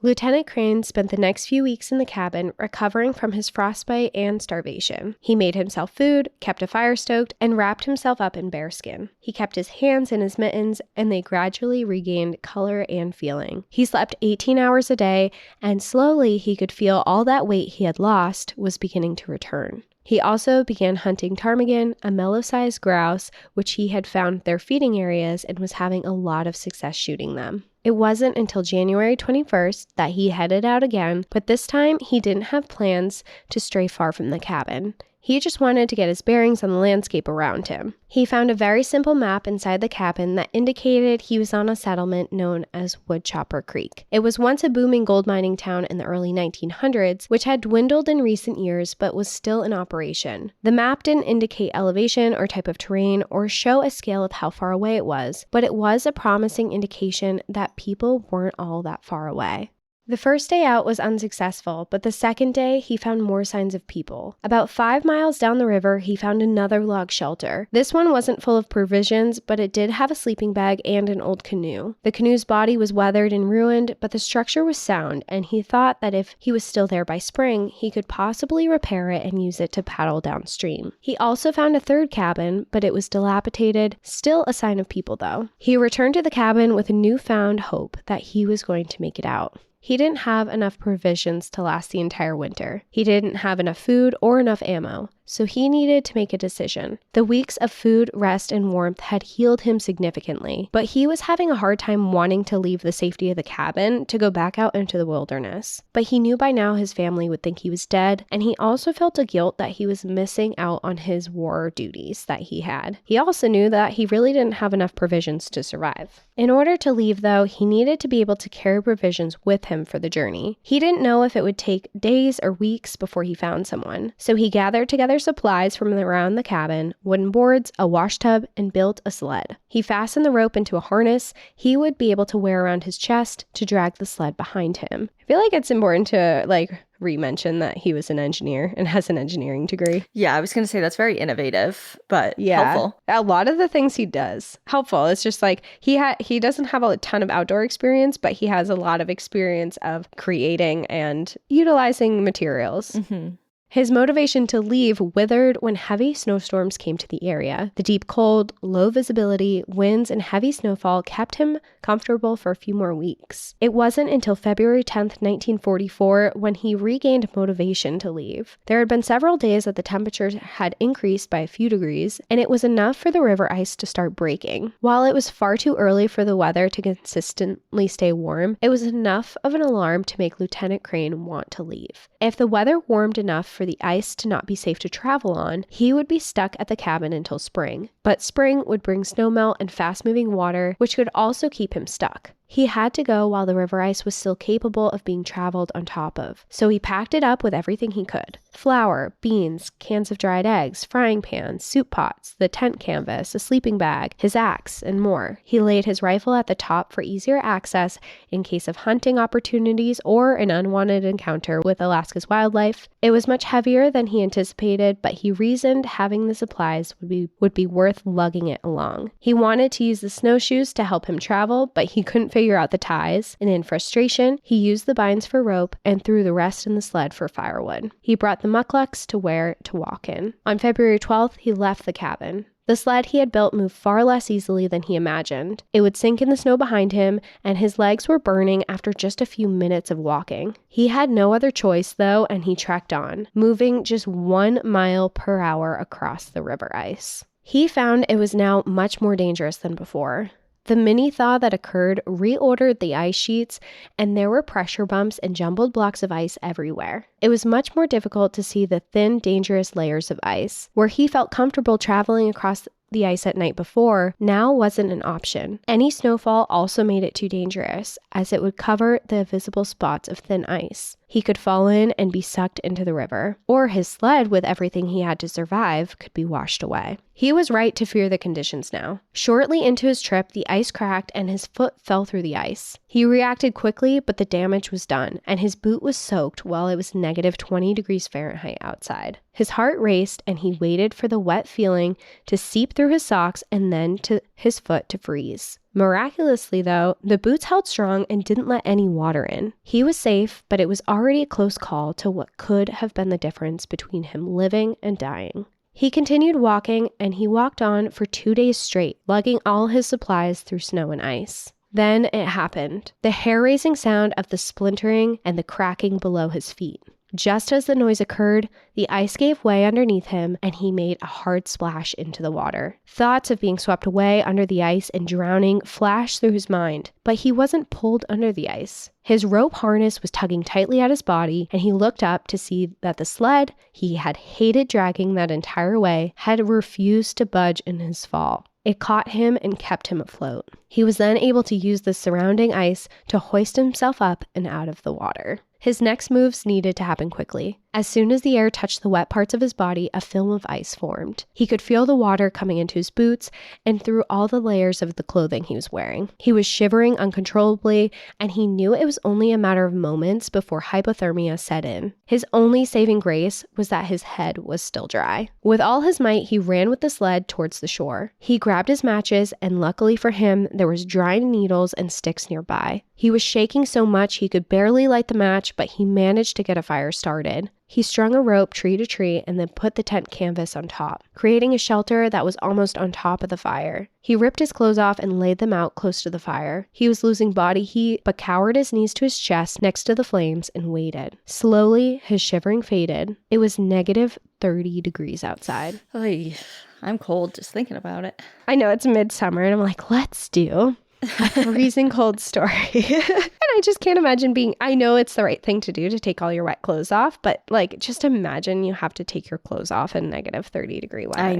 Lieutenant Crane spent the next few weeks in the cabin recovering from his frostbite and starvation. He made himself food, kept a fire stoked, and wrapped himself up in bearskin. He kept his hands in his mittens, and they gradually regained color and feeling. He slept 18 hours a day, and slowly he could feel all that weight he had lost was beginning to return. He also began hunting ptarmigan, a mellow-sized grouse, which he had found their feeding areas and was having a lot of success shooting them. It wasn't until January 21st that he headed out again, but this time he didn't have plans to stray far from the cabin. He just wanted to get his bearings on the landscape around him. He found a very simple map inside the cabin that indicated he was on a settlement known as Woodchopper Creek. It was once a booming gold mining town in the early 1900s, which had dwindled in recent years but was still in operation. The map didn't indicate elevation or type of terrain or show a scale of how far away it was, but it was a promising indication that people weren't all that far away. The first day out was unsuccessful, but the second day he found more signs of people. About 5 miles down the river, he found another log shelter. This one wasn't full of provisions, but it did have a sleeping bag and an old canoe. The canoe's body was weathered and ruined, but the structure was sound, and he thought that if he was still there by spring, he could possibly repair it and use it to paddle downstream. He also found a third cabin, but it was dilapidated, still a sign of people though. He returned to the cabin with a newfound hope that he was going to make it out. He didn't have enough provisions to last the entire winter. He didn't have enough food or enough ammo. so he needed to make a decision. The weeks of food, rest, and warmth had healed him significantly, but he was having a hard time wanting to leave the safety of the cabin to go back out into the wilderness. But he knew by now his family would think he was dead, and he also felt a guilt that he was missing out on his war duties that he had. He also knew that he really didn't have enough provisions to survive. In order to leave, though, he needed to be able to carry provisions with him for the journey. He didn't know if it would take days or weeks before he found someone, so he gathered together supplies from around the cabin, wooden boards, a wash tub, and built a sled. He fastened the rope into a harness he would be able to wear around his chest to drag the sled behind him. I feel like it's important to, re-mention that he was an engineer and has an engineering degree. Yeah, I was going to say that's very innovative, but helpful. A lot of the things he does, helpful. It's just like he doesn't have a ton of outdoor experience, but he has a lot of experience of creating and utilizing materials. Mm-hmm. His motivation to leave withered when heavy snowstorms came to the area. The deep cold, low visibility, winds, and heavy snowfall kept him comfortable for a few more weeks. It wasn't until February 10th, 1944, when he regained motivation to leave. There had been several days that the temperature had increased by a few degrees, and it was enough for the river ice to start breaking. While it was far too early for the weather to consistently stay warm, it was enough of an alarm to make Lieutenant Crane want to leave. If the weather warmed enough for the ice to not be safe to travel on, he would be stuck at the cabin until spring. But spring would bring snowmelt and fast-moving water, which could also keep him stuck. He had to go while the river ice was still capable of being traveled on top of, so he packed it up with everything he could. Flour, beans, cans of dried eggs, frying pans, soup pots, the tent canvas, a sleeping bag, his axe, and more. He laid his rifle at the top for easier access in case of hunting opportunities or an unwanted encounter with Alaska's wildlife. It was much heavier than he anticipated, but he reasoned having the supplies would be worth lugging it along. He wanted to use the snowshoes to help him travel, but he couldn't figure out the ties, and in frustration, he used the binds for rope and threw the rest in the sled for firewood. He brought the mucklucks to wear to walk in. On February 12th, he left the cabin. The sled he had built moved far less easily than he imagined. It would sink in the snow behind him, and his legs were burning after just a few minutes of walking. He had no other choice, though, and he trekked on, moving just 1 mile per hour across the river ice. He found it was now much more dangerous than before. The mini-thaw that occurred reordered the ice sheets, and there were pressure bumps and jumbled blocks of ice everywhere. It was much more difficult to see the thin, dangerous layers of ice. Where he felt comfortable traveling across the ice at night before, now wasn't an option. Any snowfall also made it too dangerous, as it would cover the visible spots of thin ice. He could fall in and be sucked into the river, or his sled, with everything he had to survive, could be washed away. He was right to fear the conditions now. Shortly into his trip, the ice cracked and his foot fell through the ice. He reacted quickly, but the damage was done, and his boot was soaked while it was negative 20 degrees Fahrenheit outside. His heart raced, and he waited for the wet feeling to seep through his socks and then to his foot to freeze. Miraculously, though, the boots held strong and didn't let any water in. He was safe, but it was already a close call to what could have been the difference between him living and dying. He continued walking, and he walked on for 2 days straight, lugging all his supplies through snow and ice. Then it happened. The hair-raising sound of the splintering and the cracking below his feet. Just as the noise occurred, the ice gave way underneath him, and he made a hard splash into the water. Thoughts of being swept away under the ice and drowning flashed through his mind, but he wasn't pulled under the ice. His rope harness was tugging tightly at his body, and he looked up to see that the sled he had hated dragging that entire way had refused to budge in his fall. It caught him and kept him afloat. He was then able to use the surrounding ice to hoist himself up and out of the water. His next moves needed to happen quickly. As soon as the air touched the wet parts of his body, a film of ice formed. He could feel the water coming into his boots and through all the layers of the clothing he was wearing. He was shivering uncontrollably, and he knew it was only a matter of moments before hypothermia set in. His only saving grace was that his head was still dry. With all his might, he ran with the sled towards the shore. He grabbed his matches, and luckily for him, there was dry needles and sticks nearby. He was shaking so much he could barely light the match, but he managed to get a fire started. He strung a rope tree to tree and then put the tent canvas on top, creating a shelter that was almost on top of the fire. He ripped his clothes off and laid them out close to the fire. He was losing body heat, but cowered his knees to his chest next to the flames and waited. Slowly, his shivering faded. It was negative 30 degrees outside. Oy, I'm cold just thinking about it. I know it's midsummer, and I'm like, let's do a freezing cold story. And I just can't imagine I know it's the right thing to do to take all your wet clothes off, but like, just imagine you have to take your clothes off in negative 30 degree weather. I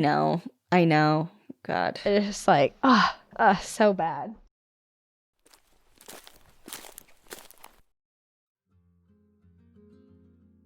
know. God. It's just like, so bad.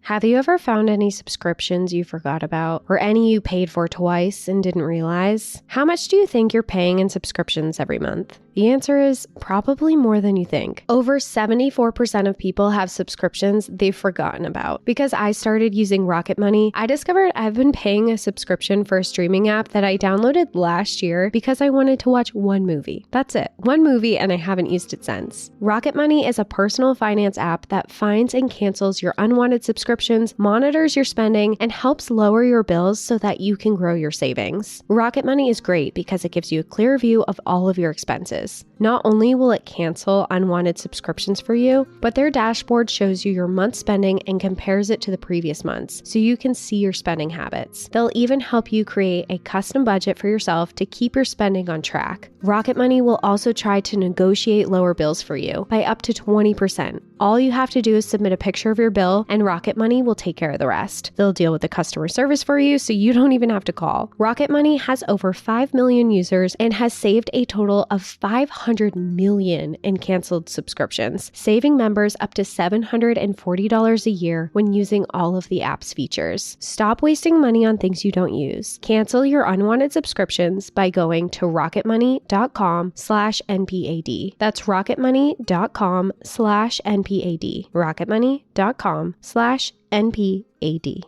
Have you ever found any subscriptions you forgot about, or any you paid for twice and didn't realize? How much do you think you're paying in subscriptions every month? The answer is probably more than you think. Over 74% of people have subscriptions they've forgotten about. Because I started using Rocket Money, I discovered I've been paying a subscription for a streaming app that I downloaded last year because I wanted to watch one movie. That's it. One movie, and I haven't used it since. Rocket Money is a personal finance app that finds and cancels your unwanted subscriptions, monitors your spending, and helps lower your bills so that you can grow your savings. Rocket Money is great because it gives you a clear view of all of your expenses. Not only will it cancel unwanted subscriptions for you, but their dashboard shows you your month's spending and compares it to the previous months, so you can see your spending habits. They'll even help you create a custom budget for yourself to keep your spending on track. Rocket Money will also try to negotiate lower bills for you by up to 20%. All you have to do is submit a picture of your bill, and Rocket Money will take care of the rest. They'll deal with the customer service for you, so you don't even have to call. Rocket Money has over 5 million users and has saved a total of 500 million in canceled subscriptions, saving members up to $740 a year when using all of the app's features. Stop wasting money on things you don't use. Cancel your unwanted subscriptions by going to rocketmoney.com/NPAD. That's rocketmoney.com/NPAD. rocketmoney.com/NPAD.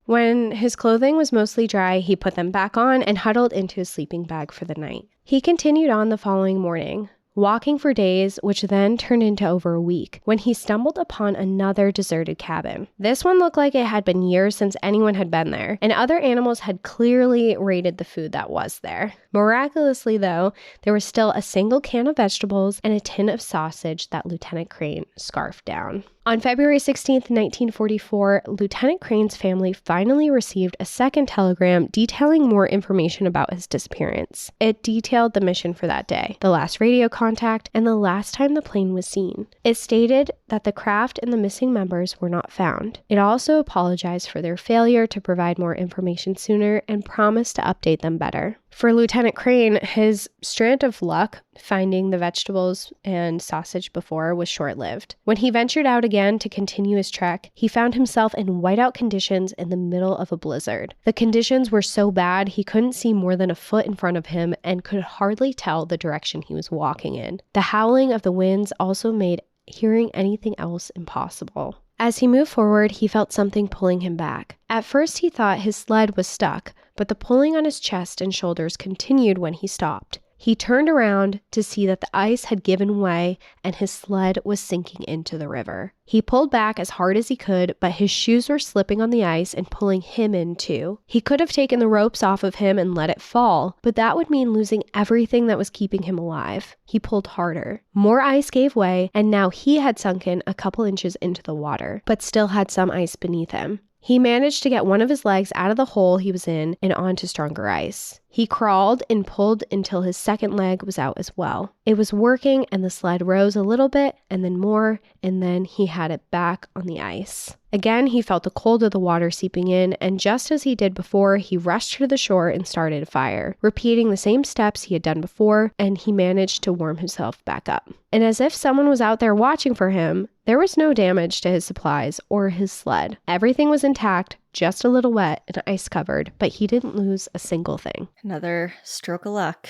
When his clothing was mostly dry, he put them back on and huddled into his sleeping bag for the night. He continued on the following morning, walking for days, which then turned into over a week, when he stumbled upon another deserted cabin. This one looked like it had been years since anyone had been there, and other animals had clearly raided the food that was there. Miraculously, though, there was still a single can of vegetables and a tin of sausage that Lieutenant Crane scarfed down. On February 16th, 1944, Lieutenant Crane's family finally received a second telegram detailing more information about his disappearance. It detailed the mission for that day, the last radio contact, and the last time the plane was seen. It stated that the craft and the missing members were not found. It also apologized for their failure to provide more information sooner and promised to update them better. For Lieutenant Crane, his strand of luck, finding the vegetables and sausage before, was short-lived. When he ventured out again to continue his trek, he found himself in whiteout conditions in the middle of a blizzard. The conditions were so bad he couldn't see more than a foot in front of him and could hardly tell the direction he was walking in. The howling of the winds also made hearing anything else impossible. As he moved forward, he felt something pulling him back. At first, he thought his sled was stuck, but the pulling on his chest and shoulders continued when he stopped. He turned around to see that the ice had given way and his sled was sinking into the river. He pulled back as hard as he could, but his shoes were slipping on the ice and pulling him in too. He could have taken the ropes off of him and let it fall, but that would mean losing everything that was keeping him alive. He pulled harder. More ice gave way, and now he had sunken a couple inches into the water, but still had some ice beneath him. He managed to get one of his legs out of the hole he was in and onto stronger ice. He crawled and pulled until his second leg was out as well. It was working, and the sled rose a little bit and then more, and then he had it back on the ice. Again, he felt the cold of the water seeping in, and just as he did before, he rushed to the shore and started a fire, repeating the same steps he had done before, and he managed to warm himself back up. And as if someone was out there watching for him, there was no damage to his supplies or his sled. Everything was intact, just a little wet and ice covered, but he didn't lose a single thing. Another stroke of luck.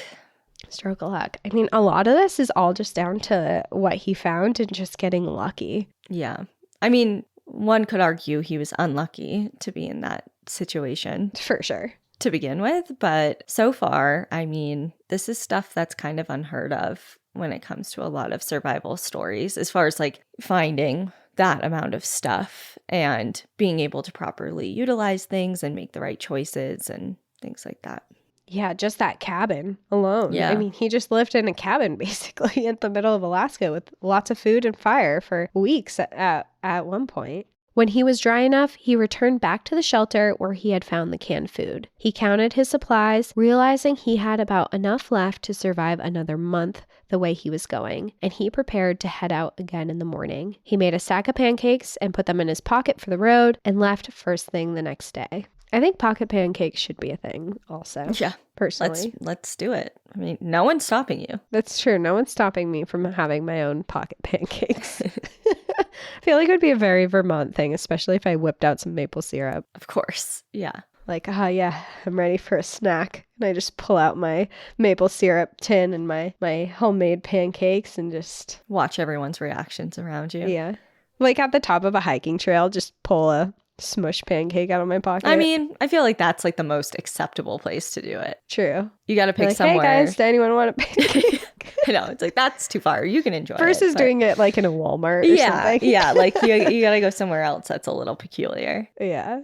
Stroke of luck. I mean, a lot of this is all just down to what he found and just getting lucky. Yeah. I mean, one could argue he was unlucky to be in that situation. For sure. To begin with, but so far, I mean, this is stuff that's kind of unheard of when it comes to a lot of survival stories, as far as like finding that amount of stuff and being able to properly utilize things and make the right choices and things like that. Yeah, just that cabin alone. Yeah. I mean, he just lived in a cabin basically in the middle of Alaska with lots of food and fire for weeks at one point. When he was dry enough, he returned back to the shelter where he had found the canned food. He counted his supplies, realizing he had about enough left to survive another month the way he was going, and he prepared to head out again in the morning. He made a stack of pancakes and put them in his pocket for the road and left first thing the next day. I think pocket pancakes should be a thing also. Yeah. Personally. Let's do it. I mean, no one's stopping you. That's true. No one's stopping me from having my own pocket pancakes. I feel like it would be a very Vermont thing, especially if I whipped out some maple syrup. Of course. Yeah. Like, yeah, I'm ready for a snack. And I just pull out my maple syrup tin and my homemade pancakes and just watch everyone's reactions around you. Yeah. Like at the top of a hiking trail, just pull a smush pancake out of my pocket. I mean, I feel like that's like the most acceptable place to do it. True. You got to pick like, somewhere. Hey guys, does anyone want a pancake? I know, it's like that's too far. You can enjoy Versus it. doing it like in a Walmart or something. Yeah, like you got to go somewhere else that's a little peculiar. Yeah.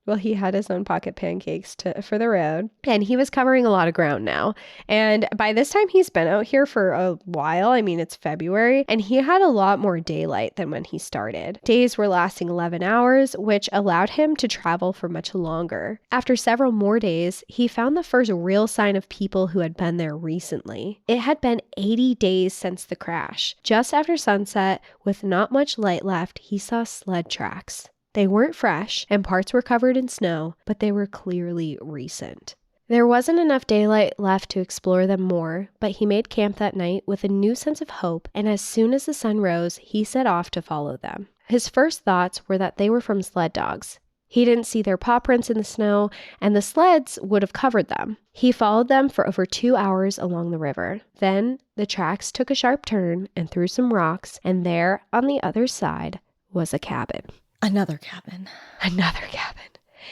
Well, he had his own pocket pancakes for the road, and he was covering a lot of ground now. And by this time, he's been out here for a while. I mean, it's February, and he had a lot more daylight than when he started. Days were lasting 11 hours, which allowed him to travel for much longer. After several more days, he found the first real sign of people who had been there recently. It had been 80 days since the crash. Just after sunset, with not much light left, he saw sled tracks. They weren't fresh, and parts were covered in snow, but they were clearly recent. There wasn't enough daylight left to explore them more, but he made camp that night with a new sense of hope, and as soon as the sun rose, he set off to follow them. His first thoughts were that they were from sled dogs. He didn't see their paw prints in the snow, and the sleds would have covered them. He followed them for over 2 hours along the river. Then, the tracks took a sharp turn and through some rocks, and there, on the other side, was a cabin. Another cabin.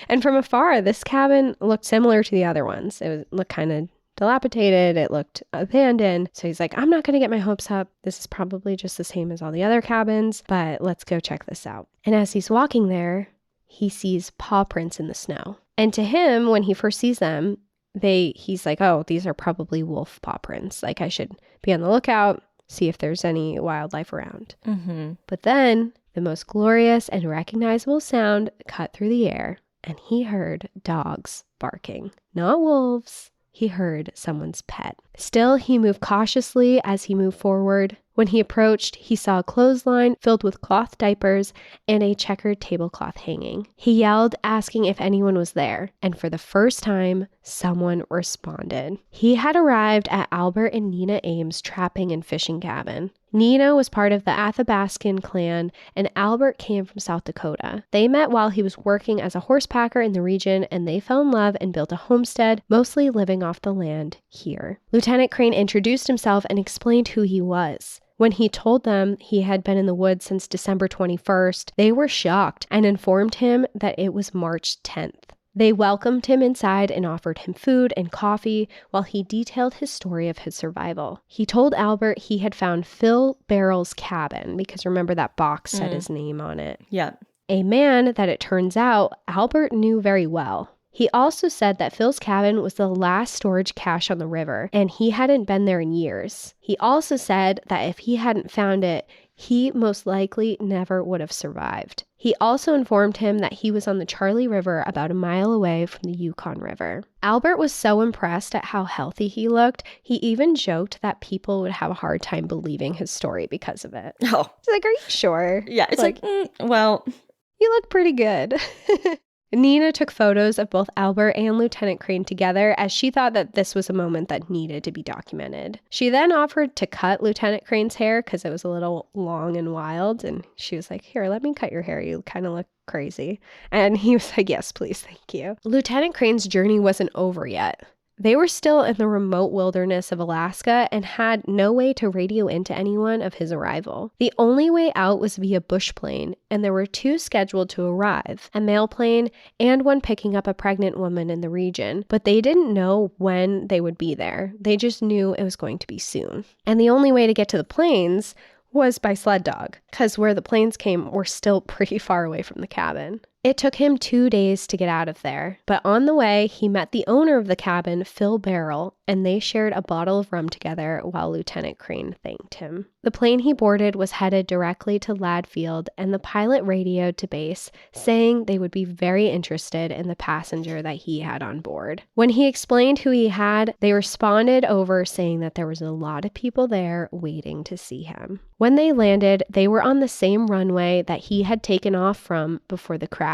And from afar, this cabin looked similar to the other ones. It looked kind of dilapidated. It looked abandoned. So he's like, I'm not going to get my hopes up. This is probably just the same as all the other cabins, but let's go check this out. And as he's walking there, he sees paw prints in the snow. And to him, when he first sees them, he's like, oh, these are probably wolf paw prints. Like I should be on the lookout, see if there's any wildlife around. Mm-hmm. But then the most glorious and recognizable sound cut through the air, and he heard dogs barking. Not wolves. He heard someone's pet. Still, he moved cautiously as he moved forward. When he approached, he saw a clothesline filled with cloth diapers and a checkered tablecloth hanging. He yelled, asking if anyone was there, and for the first time, someone responded. He had arrived at Albert and Nina Ames' trapping and fishing cabin. Nina was part of the Athabascan clan, and Albert came from South Dakota. They met while he was working as a horsepacker in the region, and they fell in love and built a homestead, mostly living off the land here. Lieutenant Crane introduced himself and explained who he was. When he told them he had been in the woods since December 21st, they were shocked and informed him that it was March 10th. They welcomed him inside and offered him food and coffee while he detailed his story of his survival. He told Albert he had found Phil Barrel's cabin, because remember that box said his name on it. Yeah. A man that it turns out Albert knew very well. He also said that Phil's cabin was the last storage cache on the river, and he hadn't been there in years. He also said that if he hadn't found it, he most likely never would have survived. He also informed him that he was on the Charley River about a mile away from the Yukon River. Albert was so impressed at how healthy he looked, he even joked that people would have a hard time believing his story because of it. Oh. He's like, are you sure? Yeah, it's like well. You look pretty good. Nina took photos of both Albert and Lieutenant Crane together as she thought that this was a moment that needed to be documented. She then offered to cut Lieutenant Crane's hair because it was a little long and wild, and she was like, here, let me cut your hair. You kind of look crazy. And he was like, yes, please, thank you. Lieutenant Crane's journey wasn't over yet. They were still in the remote wilderness of Alaska and had no way to radio into anyone of his arrival. The only way out was via bush plane, and there were 2 scheduled to arrive, a mail plane and one picking up a pregnant woman in the region, but they didn't know when they would be there. They just knew it was going to be soon. And the only way to get to the planes was by sled dog, because where the planes came were still pretty far away from the cabin. It took him 2 days to get out of there, but on the way, he met the owner of the cabin, Phil Barrel, and they shared a bottle of rum together while Lieutenant Crane thanked him. The plane he boarded was headed directly to Ladd Field, and the pilot radioed to base, saying they would be very interested in the passenger that he had on board. When he explained who he had, they responded over saying that there was a lot of people there waiting to see him. When they landed, they were on the same runway that he had taken off from before the crash.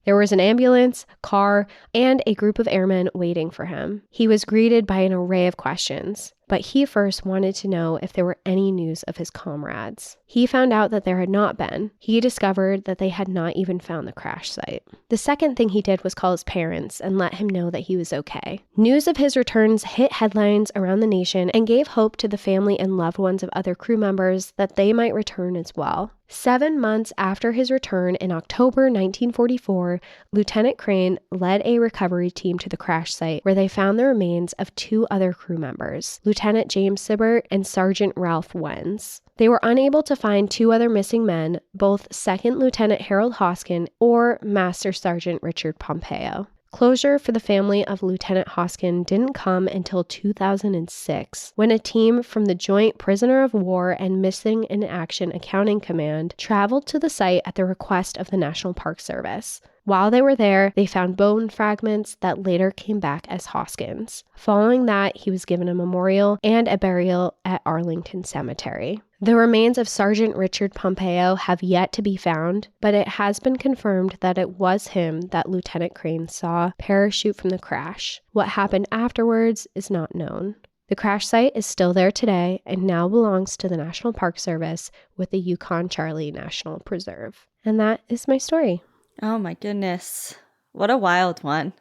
There was an ambulance, car, and a group of airmen waiting for him. He was greeted by an array of questions, but he first wanted to know if there were any news of his comrades. He found out that there had not been. He discovered that they had not even found the crash site. The second thing he did was call his parents and let him know that he was okay. News of his returns hit headlines around the nation and gave hope to the family and loved ones of other crew members that they might return as well. 7 months after his return in October 1944, Lieutenant Crane led a recovery team to the crash site where they found the remains of 2 other crew members, Lieutenant James Sibbert and Sergeant Ralph Wenz. They were unable to find 2 other missing men, both Second Lieutenant Harold Hoskin or Master Sergeant Richard Pompeo. Closure for the family of Lieutenant Hoskin didn't come until 2006, when a team from the Joint Prisoner of War and Missing in Action Accounting Command traveled to the site at the request of the National Park Service. While they were there, they found bone fragments that later came back as Hoskin's. Following that, he was given a memorial and a burial at Arlington Cemetery. The remains of Sergeant Richard Pompeo have yet to be found, but it has been confirmed that it was him that Lieutenant Crane saw parachute from the crash. What happened afterwards is not known. The crash site is still there today and now belongs to the National Park Service with the Yukon-Charley National Preserve. And that is my story. Oh my goodness. What a wild one.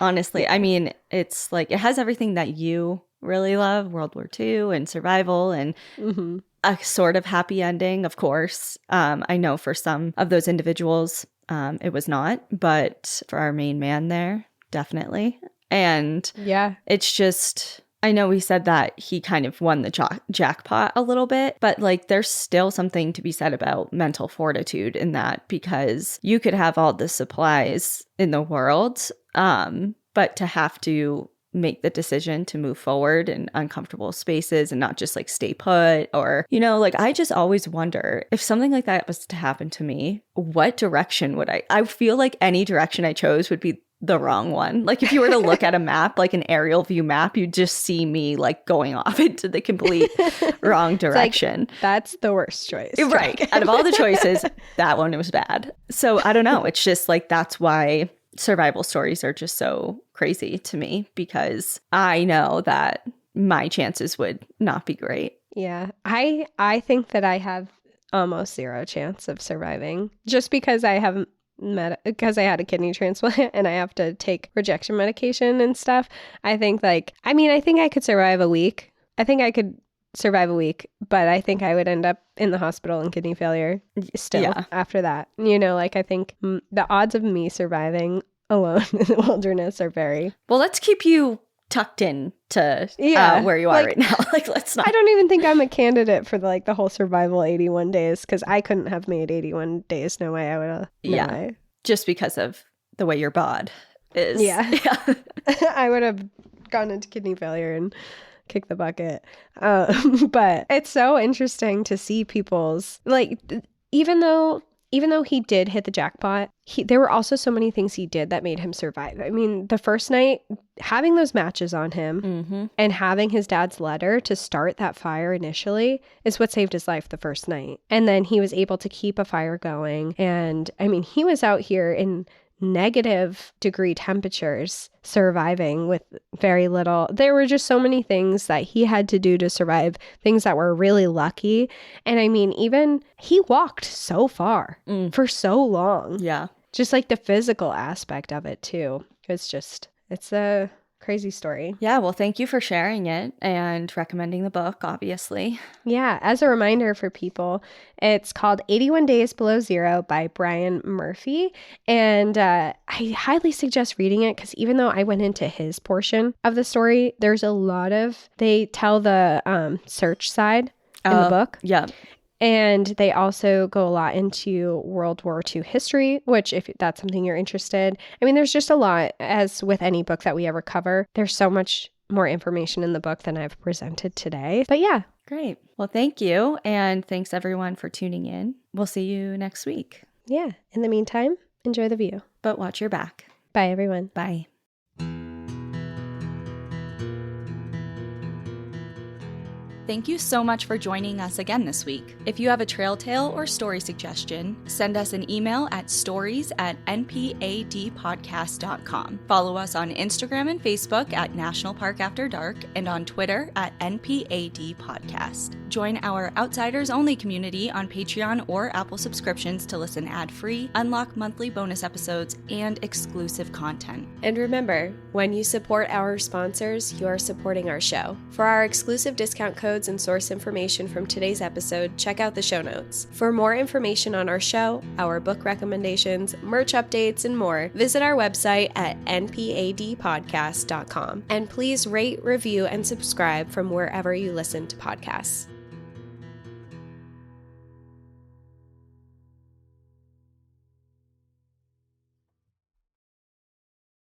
Honestly, I mean, it's like it has everything that you really love, World War II and survival and a sort of happy ending, of course. I know for some of those individuals, it was not, but for our main man there, definitely. And yeah, it's just, I know we said that he kind of won the jackpot a little bit, but like there's still something to be said about mental fortitude in that, because you could have all the supplies in the world, but to have to make the decision to move forward in uncomfortable spaces and not just like stay put or, you know, like I just always wonder if something like that was to happen to me, what direction would I feel like any direction I chose would be the wrong one. Like if you were to look at a map, like an aerial view map, you'd just see me like going off into the complete wrong direction. Like, that's the worst choice. Right. Out of all the choices, that one was bad. So I don't know. It's just like, that's why survival stories are just so crazy to me, because I know that my chances would not be great. Yeah. I think that I have almost 0 chance of surviving just because I haven't because I had a kidney transplant and I have to take rejection medication and stuff. I think I think I could survive a week. I think I could survive a week, but I think I would end up in the hospital in kidney failure still after that. You know, like I think the odds of me surviving alone in the wilderness are very... Well, let's keep you tucked in to where you are right now. Like, let's not... I don't even think I'm a candidate for the whole survival 81 days, because I couldn't have made 81 days. No way I would have. No way. Just because of the way your bod is. Yeah. I would have gone into kidney failure and kicked the bucket. But it's so interesting to see people's, like, even though he did hit the jackpot, there were also so many things he did that made him survive. I mean, the first night, having those matches on him and having his dad's letter to start that fire initially is what saved his life the first night. And then he was able to keep a fire going. And I mean, he was out here in -degree temperatures surviving with very little. There were just so many things that he had to do to survive, things that were really lucky. And I mean, even he walked so far for so long. Yeah. Just like the physical aspect of it too. It's a crazy story. Yeah, well, thank you for sharing it and recommending the book, obviously. Yeah, as a reminder for people, it's called 81 Days Below Zero by Brian Murphy. And I highly suggest reading it because even though I went into his portion of the story, there's a lot of, they tell the search side in the book. Yeah. And they also go a lot into World War II history, which if that's something you're interested, I mean, there's just a lot, as with any book that we ever cover. There's so much more information in the book than I've presented today. But yeah. Great. Well, thank you. And thanks everyone for tuning in. We'll see you next week. Yeah. In the meantime, enjoy the view. But watch your back. Bye, everyone. Bye. Thank you so much for joining us again this week. If you have a trail tale or story suggestion, send us an email at stories@npadpodcast.com. Follow us on Instagram and Facebook at National Park After Dark and on Twitter at NPAD Podcast. Join our Outsiders Only community on Patreon or Apple subscriptions to listen ad-free, unlock monthly bonus episodes, and exclusive content. And remember, when you support our sponsors, you are supporting our show. For our exclusive discount codes and source information from today's episode, check out the show notes. For more information on our show, our book recommendations, merch updates, and more, visit our website at npadpodcast.com. And please rate, review, and subscribe from wherever you listen to podcasts.